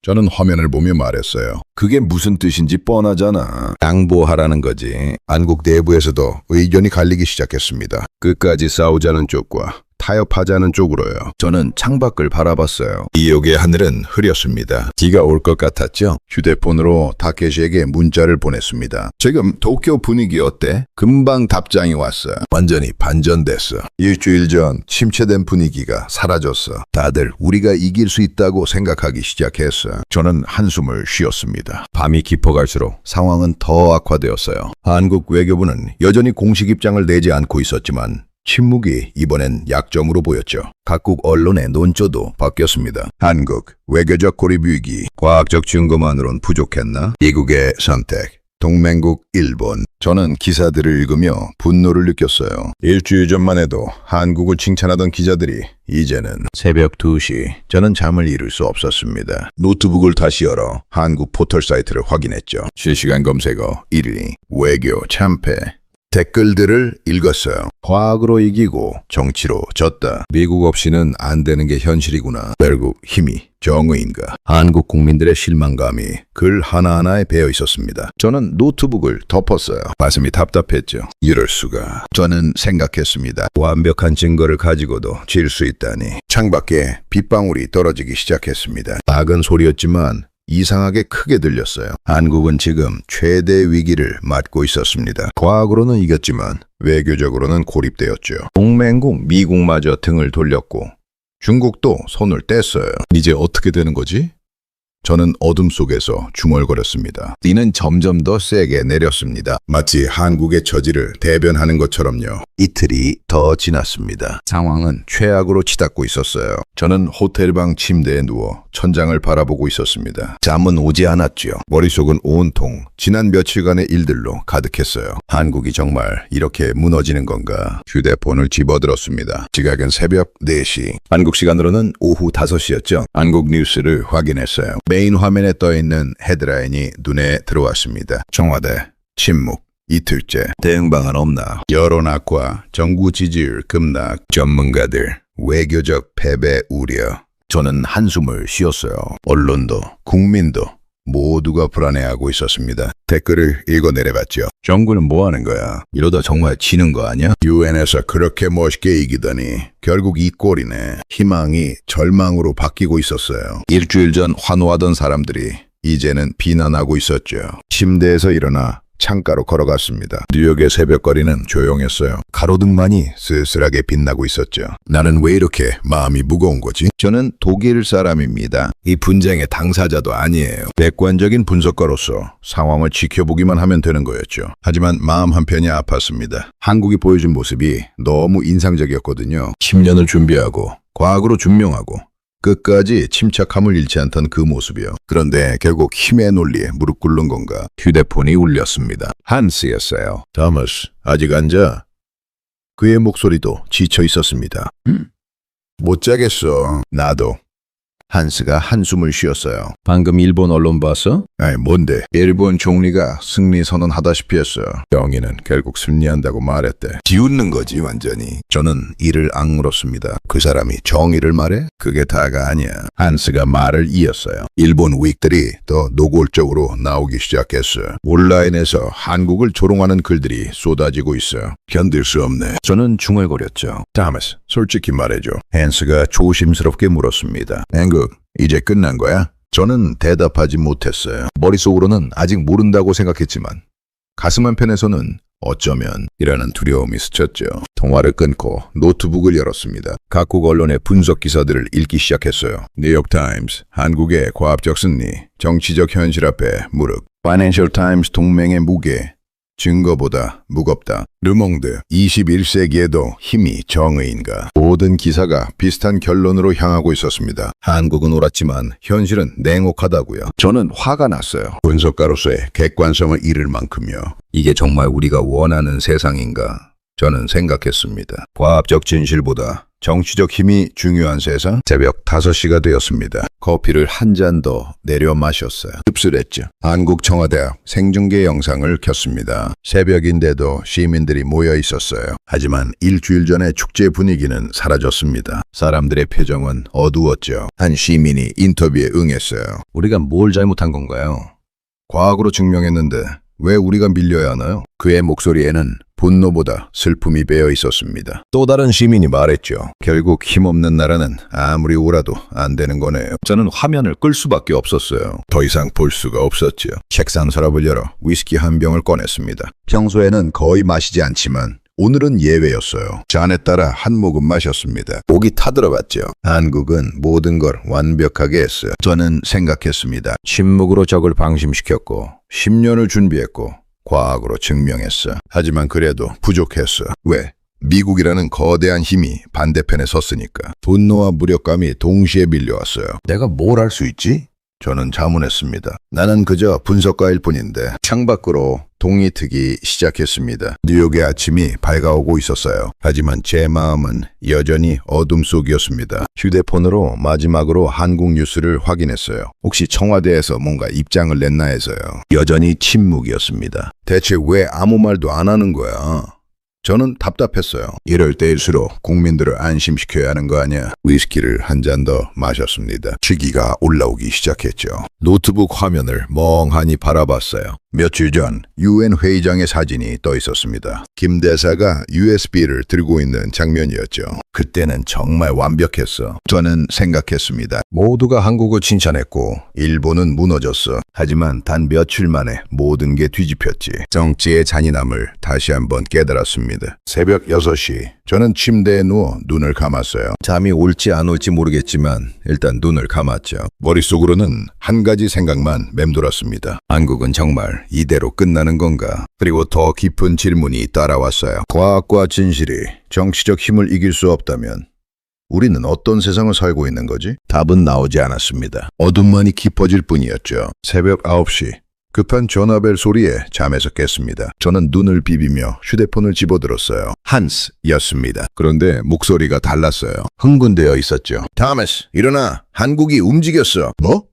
저는 화면을 보며 말했어요. 그게 무슨 뜻인지 뻔하잖아. 양보하라는 거지. 한국 내부에서도 의견이 갈리기 시작했습니다. 끝까지 싸우자는 쪽과 타협하자는 쪽으로요. 저는 창밖을 바라봤어요. 뉴욕의 하늘은 흐렸습니다. 비가 올 것 같았죠. 휴대폰으로 타케시에게 문자를 보냈습니다. 지금 도쿄 분위기 어때? 금방 답장이 왔어요. 완전히 반전됐어. 일주일 전 침체된 분위기가 사라졌어. 다들 우리가 이길 수 있다고 생각하기 시작했어. 저는 한숨을 쉬었습니다. 밤이 깊어갈수록 상황은 더 악화되었어요. 한국 외교부는 여전히 공식 입장을 내지 않고 있었지만 침묵이 이번엔 약점으로 보였죠. 각국 언론의 논조도 바뀌었습니다. 한국 외교적 고립 위기, 과학적 증거만으론 부족했나? 미국의 선택, 동맹국 일본. 저는 기사들을 읽으며 분노를 느꼈어요. 일주일 전만 해도 한국을 칭찬하던 기자들이 이제는 새벽 2시 저는 잠을 이룰 수 없었습니다. 노트북을 다시 열어 한국 포털 사이트를 확인했죠. 실시간 검색어 1위 외교 참패. 댓글들을 읽었어요. 과학으로 이기고 정치로 졌다. 미국 없이는 안 되는 게 현실이구나. 결국 힘이 정의인가. 한국 국민들의 실망감이 글 하나하나에 배어 있었습니다. 저는 노트북을 덮었어요. 가슴이 답답했죠. 이럴 수가. 저는 생각했습니다. 완벽한 증거를 가지고도 질 수 있다니. 창밖에 빗방울이 떨어지기 시작했습니다. 작은 소리였지만 이상하게 크게 들렸어요. 한국은 지금 최대 위기를 맞고 있었습니다. 과학으로는 이겼지만 외교적으로는 고립되었죠. 동맹국 미국마저 등을 돌렸고 중국도 손을 뗐어요. 이제 어떻게 되는 거지? 저는 어둠 속에서 중얼거렸습니다. 비는 점점 더 세게 내렸습니다. 마치 한국의 처지를 대변하는 것처럼요. 이틀이 더 지났습니다. 상황은 최악으로 치닫고 있었어요. 저는 호텔방 침대에 누워 천장을 바라보고 있었습니다. 잠은 오지 않았죠. 머릿속은 온통 지난 며칠간의 일들로 가득했어요. 한국이 정말 이렇게 무너지는 건가? 휴대폰을 집어들었습니다. 지각은 새벽 4시. 한국 시간으로는 오후 5시였죠. 한국 뉴스를 확인했어요. 메인 화면에 떠있는 헤드라인이 눈에 들어왔습니다. 청와대 침묵 이틀째. 대응 방안 없나? 여론 악화, 정부 지지율 급락, 전문가들 외교적 패배 우려. 저는 한숨을 쉬었어요. 언론도 국민도 모두가 불안해하고 있었습니다. 댓글을 읽어내려봤죠. 정부는 뭐 하는 거야? 이러다 정말 지는 거 아니야? 유엔에서 그렇게 멋있게 이기더니 결국 이 꼴이네. 희망이 절망으로 바뀌고 있었어요. 일주일 전 환호하던 사람들이 이제는 비난하고 있었죠. 침대에서 일어나 창가로 걸어갔습니다. 뉴욕의 새벽거리는 조용했어요. 가로등만이 쓸쓸하게 빛나고 있었죠. 나는 왜 이렇게 마음이 무거운 거지? 저는 독일 사람입니다. 이 분쟁의 당사자도 아니에요. 객관적인 분석가로서 상황을 지켜보기만 하면 되는 거였죠. 하지만 마음 한편이 아팠습니다. 한국이 보여준 모습이 너무 인상적이었거든요. 10년을 준비하고 과학으로 증명하고 끝까지 침착함을 잃지 않던 그 모습이요. 그런데 결국 힘의 논리에 무릎 꿇는 건가? 휴대폰이 울렸습니다. 한스였어요. 토마스, 아직 앉아? 그의 목소리도 지쳐 있었습니다. 못 자겠어. 나도. 한스가 한숨을 쉬었어요. 방금 일본 언론 봤어? 아니, 뭔데? 일본 총리가 승리 선언하다시피 했어요. 영희는 결국 승리한다고 말했대. 비웃는 거지 완전히. 저는 이를 악물었습니다. 그 사람이 정의를 말해? 그게 다가 아니야. 한스가 말을 이었어요. 일본 우익들이 더 노골적으로 나오기 시작했어요. 온라인에서 한국을 조롱하는 글들이 쏟아지고 있어요. 견딜 수 없네. 저는 중얼거렸죠. 토마스, 솔직히 말해줘. 한스가 조심스럽게 물었습니다. 한국 이제 끝난 거야? 저는 대답하지 못했어요. 머릿속으로는 아직 모른다고 생각했지만 가슴 한편에서는 어쩌면 이라는 두려움이 스쳤죠. 통화를 끊고 노트북을 열었습니다. 각국 언론의 분석 기사들을 읽기 시작했어요. 뉴욕타임스, 한국의 과학적 승리, 정치적 현실 앞에 무릎. 파이낸셜 타임스 동맹의 무게, 증거보다 무겁다. 르몽드, 21세기에도 힘이 정의인가. 모든 기사가 비슷한 결론으로 향하고 있었습니다. 한국은 옳았지만 현실은 냉혹하다고요. 저는 화가 났어요. 분석가로서의 객관성을 잃을 만큼요. 이게 정말 우리가 원하는 세상인가? 저는 생각했습니다. 과학적 진실보다 정치적 힘이 중요한 세상? 새벽 5시가 되었습니다. 커피를 한 잔 더 내려 마셨어요. 흡술했죠. 한국 청와대학 생중계 영상을 켰습니다. 새벽인데도 시민들이 모여 있었어요. 하지만 일주일 전의 축제 분위기는 사라졌습니다. 사람들의 표정은 어두웠죠. 한 시민이 인터뷰에 응했어요. 우리가 뭘 잘못한 건가요? 과학으로 증명했는데 왜 우리가 밀려야 하나요? 그의 목소리에는 분노보다 슬픔이 배어 있었습니다. 또 다른 시민이 말했죠. 결국 힘없는 나라는 아무리 울어도 안 되는 거네요. 저는 화면을 끌 수밖에 없었어요. 더 이상 볼 수가 없었죠. 책상 서랍을 열어 위스키 한 병을 꺼냈습니다. 평소에는 거의 마시지 않지만 오늘은 예외였어요. 잔에 따라 한 모금 마셨습니다. 목이 타들어갔죠. 한국은 모든 걸 완벽하게 했어요. 저는 생각했습니다. 침묵으로 적을 방심시켰고 10년을 준비했고 과학으로 증명했어. 하지만 그래도 부족했어. 왜? 미국이라는 거대한 힘이 반대편에 섰으니까. 분노와 무력감이 동시에 밀려왔어요. 내가 뭘 할 수 있지? 저는 자문했습니다. 나는 그저 분석가일 뿐인데. 창밖으로 동이 트기 시작했습니다. 뉴욕의 아침이 밝아오고 있었어요. 하지만 제 마음은 여전히 어둠 속이었습니다. 휴대폰으로 마지막으로 한국 뉴스를 확인했어요. 혹시 청와대에서 뭔가 입장을 냈나 해서요. 여전히 침묵이었습니다. 대체 왜 아무 말도 안 하는 거야? 저는 답답했어요. 이럴 때일수록 국민들을 안심시켜야 하는 거 아니야. 위스키를 한 잔 더 마셨습니다. 취기가 올라오기 시작했죠. 노트북 화면을 멍하니 바라봤어요. 며칠 전 UN 회의장의 사진이 떠 있었습니다. 김 대사가 USB를 들고 있는 장면이었죠. 그때는 정말 완벽했어. 저는 생각했습니다. 모두가 한국을 칭찬했고 일본은 무너졌어. 하지만 단 며칠 만에 모든 게 뒤집혔지. 정치의 잔인함을 다시 한번 깨달았습니다. 새벽 6시 저는 침대에 누워 눈을 감았어요. 잠이 올지 안 올지 모르겠지만 일단 눈을 감았죠. 머릿속으로는 한 가지 생각만 맴돌았습니다. 한국은 정말 이대로 끝나는 건가? 그리고 더 깊은 질문이 따라왔어요. 과학과 진실이 정치적 힘을 이길 수 없다면 우리는 어떤 세상을 살고 있는 거지? 답은 나오지 않았습니다. 어둠만이 깊어질 뿐이었죠. 새벽 9시 급한 전화벨 소리에 잠에서 깼습니다. 저는 눈을 비비며 휴대폰을 집어들었어요. 한스였습니다. 그런데 목소리가 달랐어요. 흥분되어 있었죠. 타마스, 일어나. 한국이 움직였어. 뭐?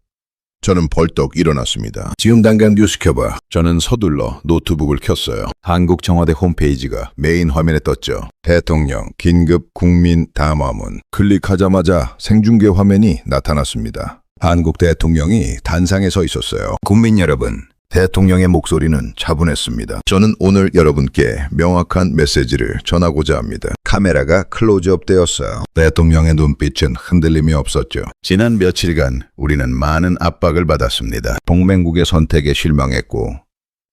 저는 벌떡 일어났습니다. 지금 당장 뉴스 켜봐. 저는 서둘러 노트북을 켰어요. 한국 청와대 홈페이지가 메인 화면에 떴죠. 대통령 긴급 국민 담화문. 클릭하자마자 생중계 화면이 나타났습니다. 한국 대통령이 단상에 서 있었어요. 국민 여러분, 대통령의 목소리는 차분했습니다. 저는 오늘 여러분께 명확한 메시지를 전하고자 합니다. 카메라가 클로즈업 되었어요. 대통령의 눈빛은 흔들림이 없었죠. 지난 며칠간 우리는 많은 압박을 받았습니다. 동맹국의 선택에 실망했고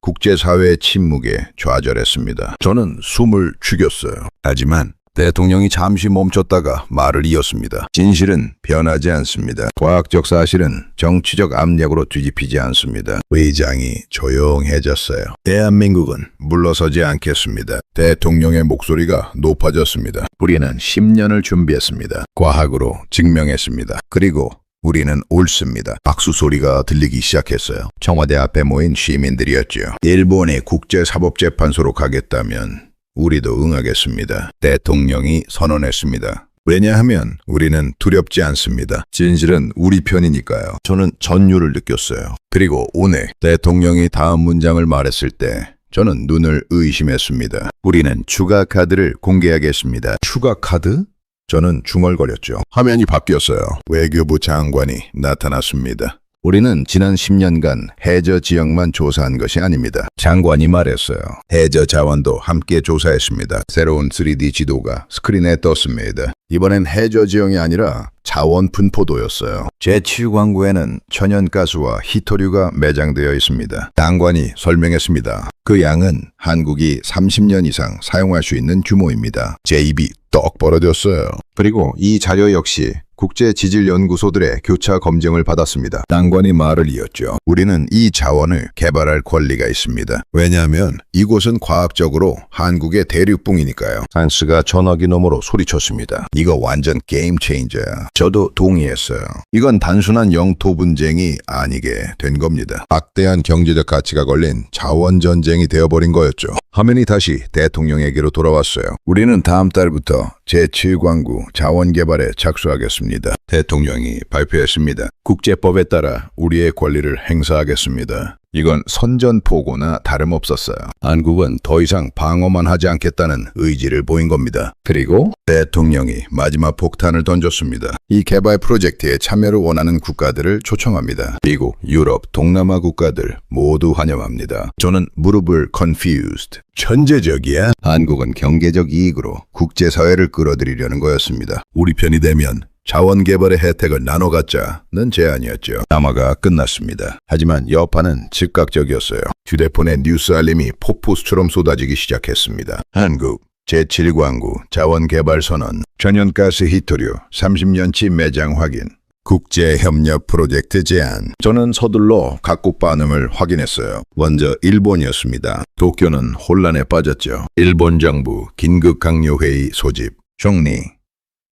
국제사회의 침묵에 좌절했습니다. 저는 숨을 죽였어요. 하지만 대통령이 잠시 멈췄다가 말을 이었습니다. 진실은 변하지 않습니다. 과학적 사실은 정치적 압력으로 뒤집히지 않습니다. 의장이 조용해졌어요. 대한민국은 물러서지 않겠습니다. 대통령의 목소리가 높아졌습니다. 우리는 10년을 준비했습니다. 과학으로 증명했습니다. 그리고 우리는 옳습니다. 박수 소리가 들리기 시작했어요. 청와대 앞에 모인 시민들이었죠. 일본이 국제사법재판소로 가겠다면 우리도 응하겠습니다. 대통령이 선언했습니다. 왜냐하면 우리는 두렵지 않습니다. 진실은 우리 편이니까요. 저는 전율을 느꼈어요. 그리고 오늘 대통령이 다음 문장을 말했을 때 저는 눈을 의심했습니다. 우리는 추가 카드를 공개하겠습니다. 추가 카드? 저는 중얼거렸죠. 화면이 바뀌었어요. 외교부 장관이 나타났습니다. 우리는 지난 10년간 해저 지역만 조사한 것이 아닙니다. 장관이 말했어요. 해저 자원도 함께 조사했습니다. 새로운 3D 지도가 스크린에 떴습니다. 이번엔 해저 지형이 아니라 자원 분포도였어요. 제7광구에는 천연가스와 히토류가 매장되어 있습니다. 장관이 설명했습니다. 그 양은 한국이 30년 이상 사용할 수 있는 규모입니다. 제 입이 떡 벌어졌어요. 그리고 이 자료 역시 국제지질연구소들의 교차 검증을 받았습니다. 장관이 말을 이었죠. 우리는 이 자원을 개발할 권리가 있습니다. 왜냐하면 이곳은 과학적으로 한국의 대륙붕이니까요. 한스가 전화기 너머로 소리쳤습니다. 이거 완전 게임 체인저야. 저도 동의했어요. 이건 단순한 영토 분쟁이 아니게 된 겁니다. 막대한 경제적 가치가 걸린 자원 전쟁이 되어버린 거였죠. 화면이 다시 대통령에게로 돌아왔어요. 우리는 다음 달부터 제7광구 자원 개발에 착수하겠습니다. 대통령이 발표했습니다. 국제법에 따라 우리의 권리를 행사하겠습니다. 이건 선전포고나 다름없었어요. 한국은 더 이상 방어만 하지 않겠다는 의지를 보인 겁니다. 그리고 대통령이 마지막 폭탄을 던졌습니다. 이 개발 프로젝트에 참여를 원하는 국가들을 초청합니다. 미국, 유럽, 동남아 국가들 모두 환영합니다. 저는 무릎을 confused. 천재적이야? 한국은 경제적 이익으로 국제사회를 끌어들이려는 거였습니다. 우리 편이 되면 자원 개발의 혜택을 나눠 갖자는 제안이었죠. 담화가 끝났습니다. 하지만 여파는 즉각적이었어요. 휴대폰에 뉴스 알림이 폭포수처럼 쏟아지기 시작했습니다. 한국 제7광구 자원개발선언, 천연가스 히토류 30년치 매장 확인, 국제협력 프로젝트 제안. 저는 서둘러 각국 반응을 확인했어요. 먼저 일본이었습니다. 도쿄는 혼란에 빠졌죠. 일본 정부 긴급 강요회의 소집, 총리.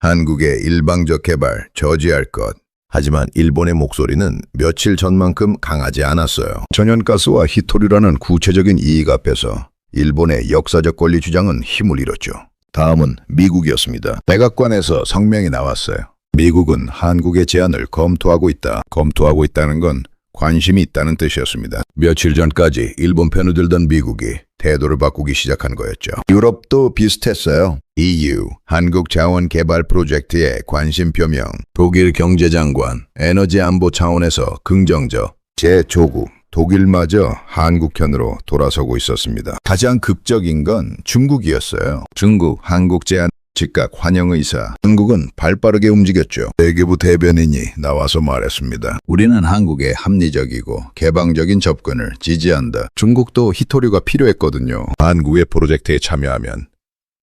한국의 일방적 개발 저지할 것. 하지만 일본의 목소리는 며칠 전만큼 강하지 않았어요. 천연가스와 히토류라는 구체적인 이익 앞에서 일본의 역사적 권리 주장은 힘을 잃었죠. 다음은 미국이었습니다. 백악관에서 성명이 나왔어요. 미국은 한국의 제안을 검토하고 있다. 검토하고 있다는 건 관심이 있다는 뜻이었습니다. 며칠 전까지 일본 편을 들던 미국이 태도를 바꾸기 시작한 거였죠. 유럽도 비슷했어요. EU, 한국 자원 개발 프로젝트에 관심 표명. 독일 경제장관, 에너지 안보 차원에서 긍정적. 제5국, 독일마저 한국 편으로 돌아서고 있었습니다. 가장 극적인 건 중국이었어요. 중국, 한국 제안 즉각 환영 의사. 한국은 발빠르게 움직였죠. 외교부 대변인이 나와서 말했습니다. 우리는 한국의 합리적이고 개방적인 접근을 지지한다. 중국도 히토류가 필요했거든요. 한국의 프로젝트에 참여하면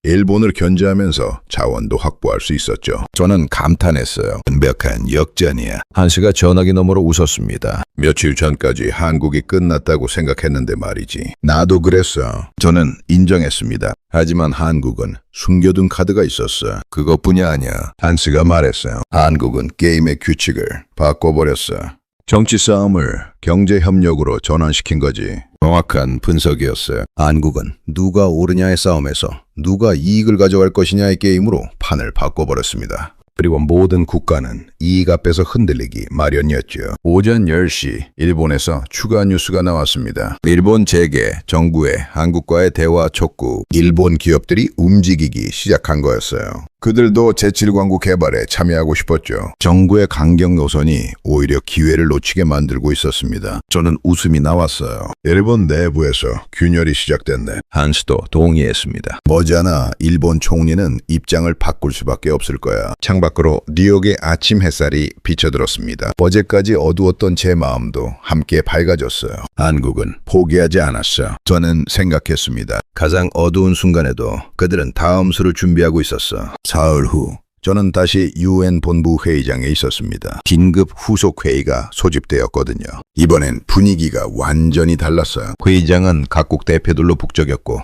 일본을 견제하면서 자원도 확보할 수 있었죠. 저는 감탄했어요. 완벽한 역전이야. 한씨가 전화기 너머로 웃었습니다. 며칠 전까지 한국이 끝났다고 생각했는데 말이지. 나도 그랬어. 저는 인정했습니다. 하지만 한국은 숨겨둔 카드가 있었어. 그것뿐이 아니야. 한씨가 말했어요. 한국은 게임의 규칙을 바꿔버렸어. 정치 싸움을 경제 협력으로 전환시킨 거지. 정확한 분석이었어요. 한국은 누가 옳으냐의 싸움에서 누가 이익을 가져갈 것이냐의 게임으로 판을 바꿔버렸습니다. 그리고 모든 국가는 이익 앞에서 흔들리기 마련이었죠. 오전 10시 일본에서 추가 뉴스가 나왔습니다. 일본 재계 정부의 한국과의 대화 촉구. 일본 기업들이 움직이기 시작한 거였어요. 그들도 제7광구 개발에 참여하고 싶었죠. 정부의 강경 노선이 오히려 기회를 놓치게 만들고 있었습니다. 저는 웃음이 나왔어요. 일본 내부에서 균열이 시작됐네. 한스도 동의했습니다. 머지않아 일본 총리는 입장을 바꿀 수밖에 없을 거야. 창밖으로 뉴욕의 아침 햇살이 비쳐들었습니다. 어제까지 어두웠던 제 마음도 함께 밝아졌어요. 한국은 포기하지 않았어. 저는 생각했습니다. 가장 어두운 순간에도 그들은 다음 수를 준비하고 있었어. 사흘 후 저는 다시 UN 본부 회의장에 있었습니다. 긴급 후속 회의가 소집되었거든요. 이번엔 분위기가 완전히 달랐어요. 회의장은 각국 대표들로 북적였고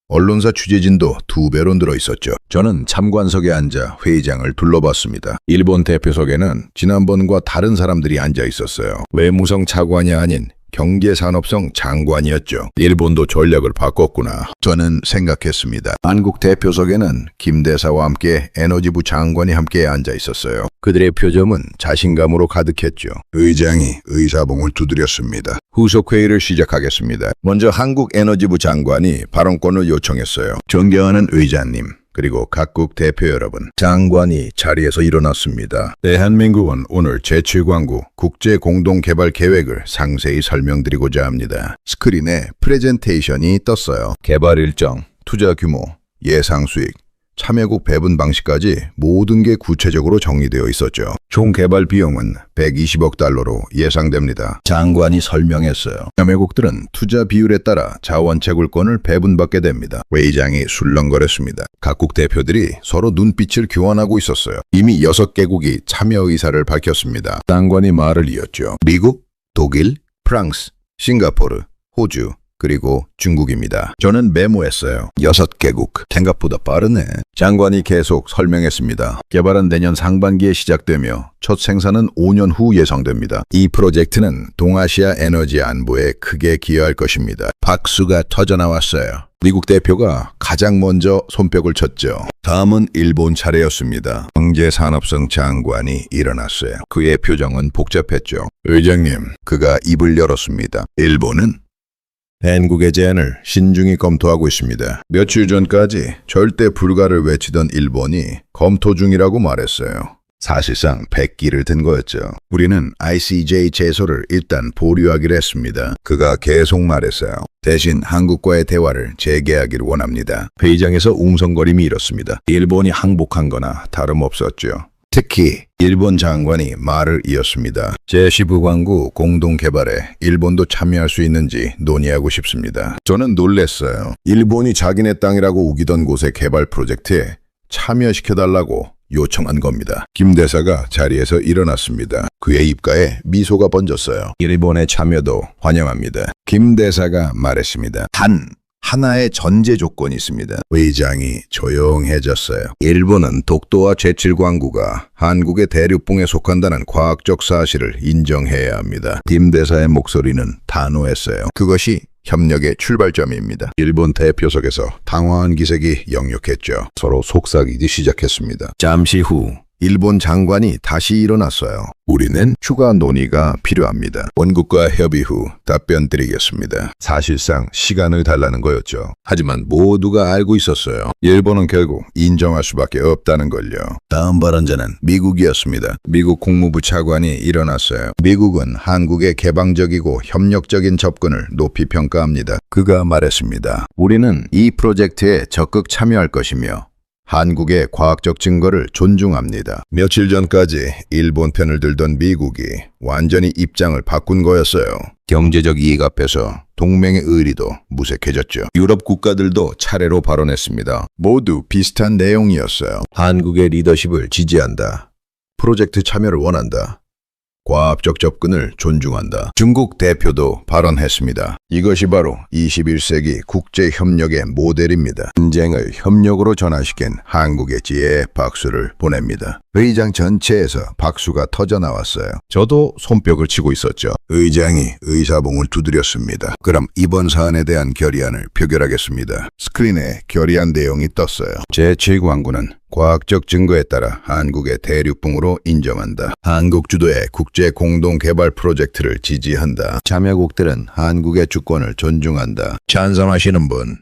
언론사 취재진도 2배로 늘어 있었죠. 저는 참관석에 앉아 회의장을 둘러봤습니다. 일본 대표석에는 지난번과 다른 사람들이 앉아 있었어요. 외무성 차관이 아닌 경제산업성 장관이었죠. 일본도 전략을 바꿨구나. 저는 생각했습니다. 한국 대표석에는 김 대사와 함께 에너지부 장관이 함께 앉아 있었어요. 그들의 표정은 자신감으로 가득했죠. 의장이 의사봉을 두드렸습니다. 후속 회의를 시작하겠습니다. 먼저 한국 에너지부 장관이 발언권을 요청했어요. 존경하는 의장님, 그리고 각국 대표 여러분, 장관이 자리에서 일어났습니다. 대한민국은 오늘 제7광구 국제공동개발 계획을 상세히 설명드리고자 합니다. 스크린에 프레젠테이션이 떴어요. 개발 일정, 투자 규모, 예상 수익, 참여국 배분 방식까지 모든 게 구체적으로 정리되어 있었죠. 총 개발 비용은 120억 달러로 예상됩니다. 장관이 설명했어요. 참여국들은 투자 비율에 따라 자원 채굴권을 배분받게 됩니다. 회의장이 술렁거렸습니다. 각국 대표들이 서로 눈빛을 교환하고 있었어요. 이미 6개국이 참여 의사를 밝혔습니다. 장관이 말을 이었죠. 미국, 독일, 프랑스, 싱가포르, 호주, 그리고 중국입니다. 저는 메모했어요. 6개국. 생각보다 빠르네. 장관이 계속 설명했습니다. 개발은 내년 상반기에 시작되며 첫 생산은 5년 후 예상됩니다. 이 프로젝트는 동아시아 에너지 안보에 크게 기여할 것입니다. 박수가 터져나왔어요. 미국 대표가 가장 먼저 손뼉을 쳤죠. 다음은 일본 차례였습니다. 경제산업성 장관이 일어났어요. 그의 표정은 복잡했죠. 의장님, 그가 입을 열었습니다. 일본은 한국의 제안을 신중히 검토하고 있습니다. 며칠 전까지 절대 불가를 외치던 일본이 검토 중이라고 말했어요. 사실상 백기를 든 거였죠. 우리는 ICJ 제소를 일단 보류하기로 했습니다. 그가 계속 말했어요. 대신 한국과의 대화를 재개하기를 원합니다. 회의장에서 웅성거림이 일었습니다. 일본이 항복한 거나 다름없었죠. 특히 일본 장관이 말을 이었습니다. 제15광구 공동개발에 일본도 참여할 수 있는지 논의하고 싶습니다. 저는 놀랬어요. 일본이 자기네 땅이라고 우기던 곳의 개발 프로젝트에 참여시켜달라고 요청한 겁니다. 김 대사가 자리에서 일어났습니다. 그의 입가에 미소가 번졌어요. 일본의 참여도 환영합니다. 김 대사가 말했습니다. 하나의 전제 조건이 있습니다. 의장이 조용해졌어요. 일본은 독도와 제7광구가 한국의 대륙봉에 속한다는 과학적 사실을 인정해야 합니다. 김 대사의 목소리는 단호했어요. 그것이 협력의 출발점입니다. 일본 대표석에서 당황한 기색이 역력했죠. 서로 속삭이기 시작했습니다. 잠시 후 일본 장관이 다시 일어났어요. 우리는 추가 논의가 필요합니다. 원국과 협의 후 답변 드리겠습니다. 사실상 시간을 달라는 거였죠. 하지만 모두가 알고 있었어요. 일본은 결국 인정할 수밖에 없다는 걸요. 다음 발언자는 미국이었습니다. 미국 국무부 차관이 일어났어요. 미국은 한국의 개방적이고 협력적인 접근을 높이 평가합니다. 그가 말했습니다. 우리는 이 프로젝트에 적극 참여할 것이며 한국의 과학적 증거를 존중합니다. 며칠 전까지 일본 편을 들던 미국이 완전히 입장을 바꾼 거였어요. 경제적 이익 앞에서 동맹의 의리도 무색해졌죠. 유럽 국가들도 차례로 발언했습니다. 모두 비슷한 내용이었어요. 한국의 리더십을 지지한다. 프로젝트 참여를 원한다. 과학적 접근을 존중한다. 중국 대표도 발언했습니다. 이것이 바로 21세기 국제협력의 모델입니다. 전쟁을 협력으로 전환시킨 한국의 지혜에 박수를 보냅니다. 회의장 전체에서 박수가 터져나왔어요. 저도 손뼉을 치고 있었죠. 의장이 의사봉을 두드렸습니다. 그럼 이번 사안에 대한 결의안을 표결하겠습니다. 스크린에 결의안 내용이 떴어요. 제7광구는 과학적 증거에 따라 한국의 대륙봉으로 인정한다. 한국 주도의 국제 공동 개발 프로젝트를 지지한다. 참여국들은 한국의 주권을 존중한다. 찬성하시는 분?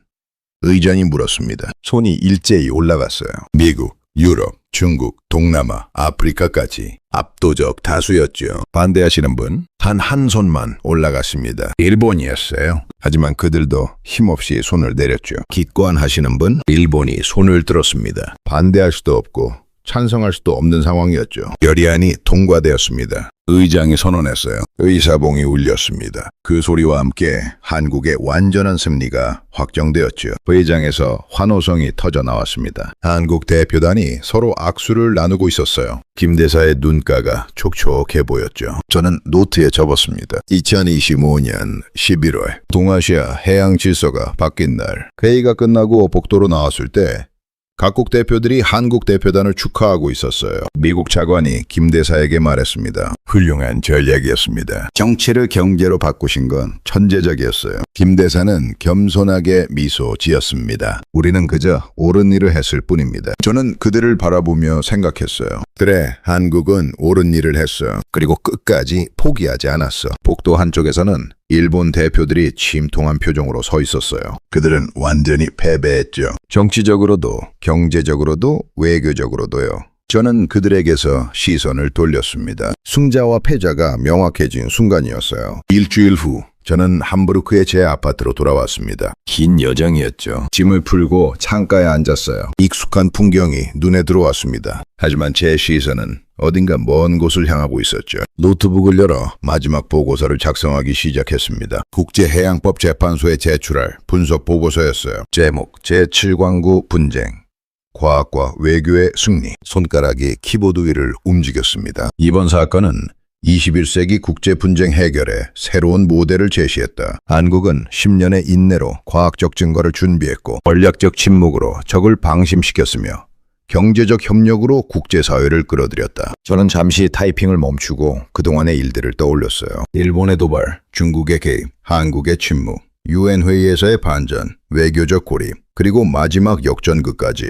의장이 물었습니다. 손이 일제히 올라갔어요. 미국, 유럽, 중국, 동남아, 아프리카까지 압도적 다수였죠. 반대하시는 분? 단 한 손만 올라갔습니다. 일본이었어요. 하지만 그들도 힘없이 손을 내렸죠. 기권하시는 분? 일본이 손을 들었습니다. 반대할 수도 없고 찬성할 수도 없는 상황이었죠. 결의안이 통과되었습니다. 의장이 선언했어요. 의사봉이 울렸습니다. 그 소리와 함께 한국의 완전한 승리가 확정되었죠. 회의장에서 환호성이 터져나왔습니다. 한국 대표단이 서로 악수를 나누고 있었어요. 김 대사의 눈가가 촉촉해 보였죠. 저는 노트에 접었습니다. 2025년 11월 동아시아 해양 질서가 바뀐 날, 회의가 끝나고 복도로 나왔을 때 각국 대표들이 한국 대표단을 축하하고 있었어요. 미국 차관이 김 대사에게 말했습니다. 훌륭한 전략이었습니다. 정치를 경제로 바꾸신 건 천재적이었어요. 김 대사는 겸손하게 미소 지었습니다. 우리는 그저 옳은 일을 했을 뿐입니다. 저는 그들을 바라보며 생각했어요. 그래, 한국은 옳은 일을 했어. 그리고 끝까지 포기하지 않았어. 복도 한쪽에서는 일본 대표들이 침통한 표정으로 서 있었어요. 그들은 완전히 패배했죠. 정치적으로도 경제적으로도 외교적으로도요. 저는 그들에게서 시선을 돌렸습니다. 승자와 패자가 명확해진 순간이었어요. 일주일 후 저는 함부르크의 제 아파트로 돌아왔습니다. 긴 여정이었죠. 짐을 풀고 창가에 앉았어요. 익숙한 풍경이 눈에 들어왔습니다. 하지만 제 시선은 어딘가 먼 곳을 향하고 있었죠. 노트북을 열어 마지막 보고서를 작성하기 시작했습니다. 국제해양법 재판소에 제출할 분석 보고서였어요. 제목 제7광구 분쟁. 과학과 외교의 승리. 손가락이 키보드 위를 움직였습니다. 이번 사건은 21세기 국제분쟁 해결에 새로운 모델을 제시했다. 한국은 10년의 인내로 과학적 증거를 준비했고 전략적 침묵으로 적을 방심시켰으며 경제적 협력으로 국제사회를 끌어들였다. 저는 잠시 타이핑을 멈추고 그동안의 일들을 떠올렸어요. 일본의 도발, 중국의 개입, 한국의 침묵, UN 회의에서의 반전, 외교적 고립, 그리고 마지막 역전극까지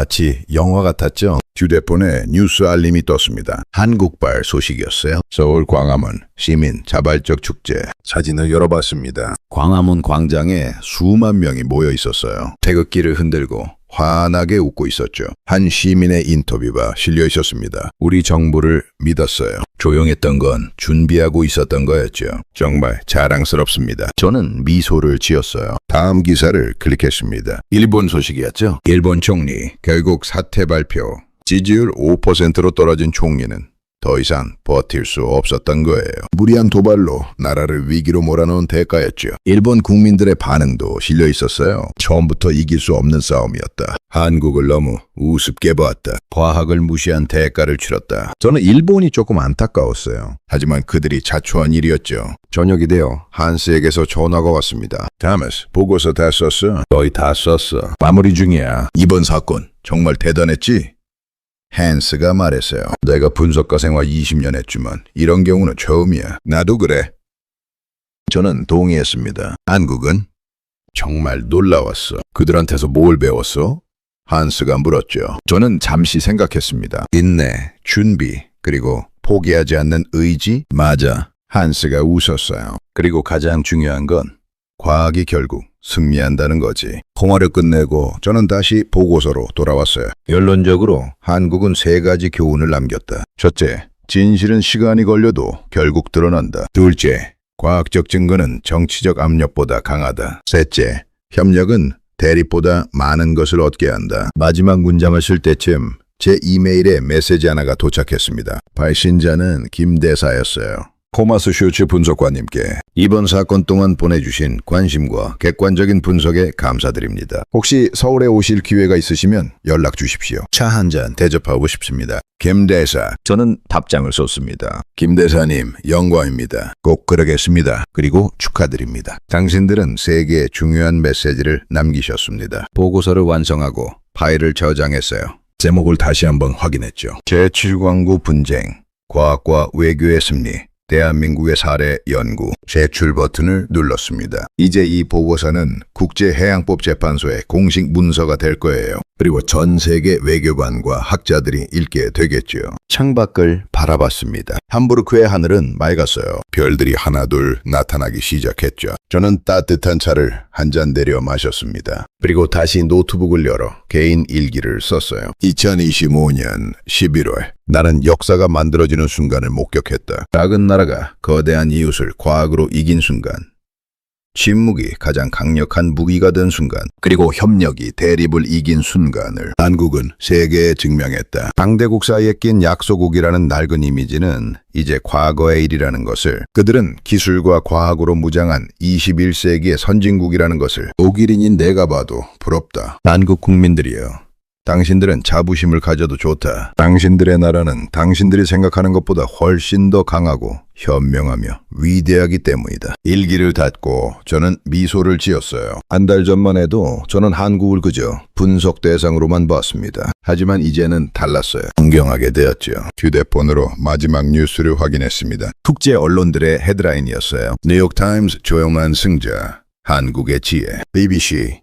마치 영화 같았죠. 휴대폰에 뉴스 알림이 떴습니다. 한국발 소식이었어요. 서울 광화문 시민 자발적 축제. 사진을 열어봤습니다. 광화문 광장에 수만 명이 모여 있었어요. 태극기를 흔들고 환하게 웃고 있었죠. 한 시민의 인터뷰가 실려 있었습니다. 우리 정부를 믿었어요. 조용했던 건 준비하고 있었던 거였죠. 정말 자랑스럽습니다. 저는 미소를 지었어요. 다음 기사를 클릭했습니다. 일본 소식이었죠. 일본 총리 결국 사퇴 발표. 지지율 5%로 떨어진 총리는 더 이상 버틸 수 없었던 거예요. 무리한 도발로 나라를 위기로 몰아넣은 대가였죠. 일본 국민들의 반응도 실려 있었어요. 처음부터 이길 수 없는 싸움이었다. 한국을 너무 우습게 보았다. 과학을 무시한 대가를 치렀다. 저는 일본이 조금 안타까웠어요. 하지만 그들이 자초한 일이었죠. 저녁이 되어 한스에게서 전화가 왔습니다. 다메스, 보고서 다 썼어? 거의 다 썼어. 마무리 중이야. 이번 사건 정말 대단했지? 한스가 말했어요. 내가 분석가 생활 20년 했지만 이런 경우는 처음이야. 나도 그래. 저는 동의했습니다. 한국은 정말 놀라웠어. 그들한테서 뭘 배웠어? 한스가 물었죠. 저는 잠시 생각했습니다. 인내, 준비, 그리고 포기하지 않는 의지? 맞아. 한스가 웃었어요. 그리고 가장 중요한 건 과학이 결국 승리한다는 거지. 통화를 끝내고 저는 다시 보고서로 돌아왔어요. 결론적으로 한국은 3가지 교훈을 남겼다. 첫째, 진실은 시간이 걸려도 결국 드러난다. 둘째, 과학적 증거는 정치적 압력보다 강하다. 셋째, 협력은 대립보다 많은 것을 얻게 한다. 마지막 문장을 쓸 때쯤 제 이메일에 메시지 하나가 도착했습니다. 발신자는 김대사였어요. 토마스 슈츠 분석관님께 이번 사건 동안 보내주신 관심과 객관적인 분석에 감사드립니다. 혹시 서울에 오실 기회가 있으시면 연락 주십시오. 차 한 잔 대접하고 싶습니다. 김대사. 저는 답장을 썼습니다. 김대사님, 영광입니다. 꼭 그러겠습니다. 그리고 축하드립니다. 당신들은 3개의 중요한 메시지를 남기셨습니다. 보고서를 완성하고 파일을 저장했어요. 제목을 다시 한번 확인했죠. 제7광구 분쟁, 과학과 외교의 승리. 대한민국의 사례 연구, 제출 버튼을 눌렀습니다. 이제 이 보고서는 국제해양법재판소의 공식 문서가 될 거예요. 그리고 전 세계 외교관과 학자들이 읽게 되겠죠. 창밖을 바라봤습니다. 함부르크의 하늘은 맑았어요. 별들이 하나둘 나타나기 시작했죠. 저는 따뜻한 차를 한 잔 내려 마셨습니다. 그리고 다시 노트북을 열어 개인 일기를 썼어요. 2025년 11월 나는 역사가 만들어지는 순간을 목격했다. 작은 나라가 거대한 이웃을 과학으로 이긴 순간. 침묵이 가장 강력한 무기가 된 순간, 그리고 협력이 대립을 이긴 순간을 한국은 세계에 증명했다. 강대국 사이에 낀 약소국이라는 낡은 이미지는 이제 과거의 일이라는 것을, 그들은 기술과 과학으로 무장한 21세기의 선진국이라는 것을. 독일인인 내가 봐도 부럽다. 한국 국민들이여. 당신들은 자부심을 가져도 좋다. 당신들의 나라는 당신들이 생각하는 것보다 훨씬 더 강하고 현명하며 위대하기 때문이다. 일기를 닫고 저는 미소를 지었어요. 한 달 전만 해도 저는 한국을 그저 분석 대상으로만 봤습니다. 하지만 이제는 달랐어요. 존경하게 되었죠. 휴대폰으로 마지막 뉴스를 확인했습니다. 국제 언론들의 헤드라인이었어요. 뉴욕타임스 조용한 승자, 한국의 지혜. BBC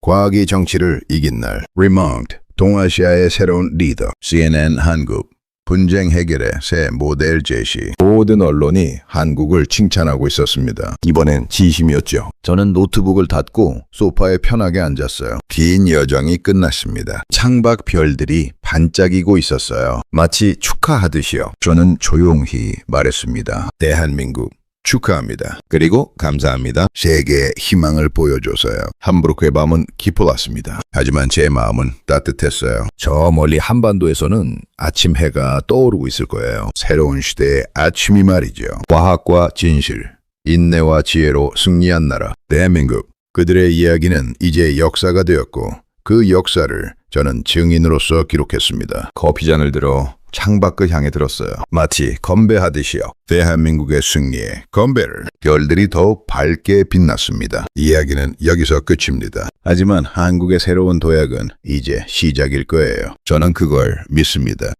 과학이 정치를 이긴 날. 리몽트 동아시아의 새로운 리더. CNN 한국 분쟁 해결의 새 모델 제시. 모든 언론이 한국을 칭찬하고 있었습니다. 이번엔 진심이었죠. 저는 노트북을 닫고 소파에 편하게 앉았어요. 긴 여정이 끝났습니다. 창밖 별들이 반짝이고 있었어요. 마치 축하하듯이요. 저는 조용히 말했습니다. 대한민국 축하합니다. 그리고 감사합니다. 세계에 희망을 보여줘서요. 함부르크의 밤은 깊어왔습니다. 하지만 제 마음은 따뜻했어요. 저 멀리 한반도에서는 아침 해가 떠오르고 있을 거예요. 새로운 시대의 아침이 말이죠. 과학과 진실, 인내와 지혜로 승리한 나라, 대한민국. 그들의 이야기는 이제 역사가 되었고 그 역사를 저는 증인으로서 기록했습니다. 커피잔을 들어 창밖을 향해 들었어요. 마치 건배하듯이요. 대한민국의 승리에 건배를. 별들이 더욱 밝게 빛났습니다. 이야기는 여기서 끝입니다. 하지만 한국의 새로운 도약은 이제 시작일 거예요. 저는 그걸 믿습니다.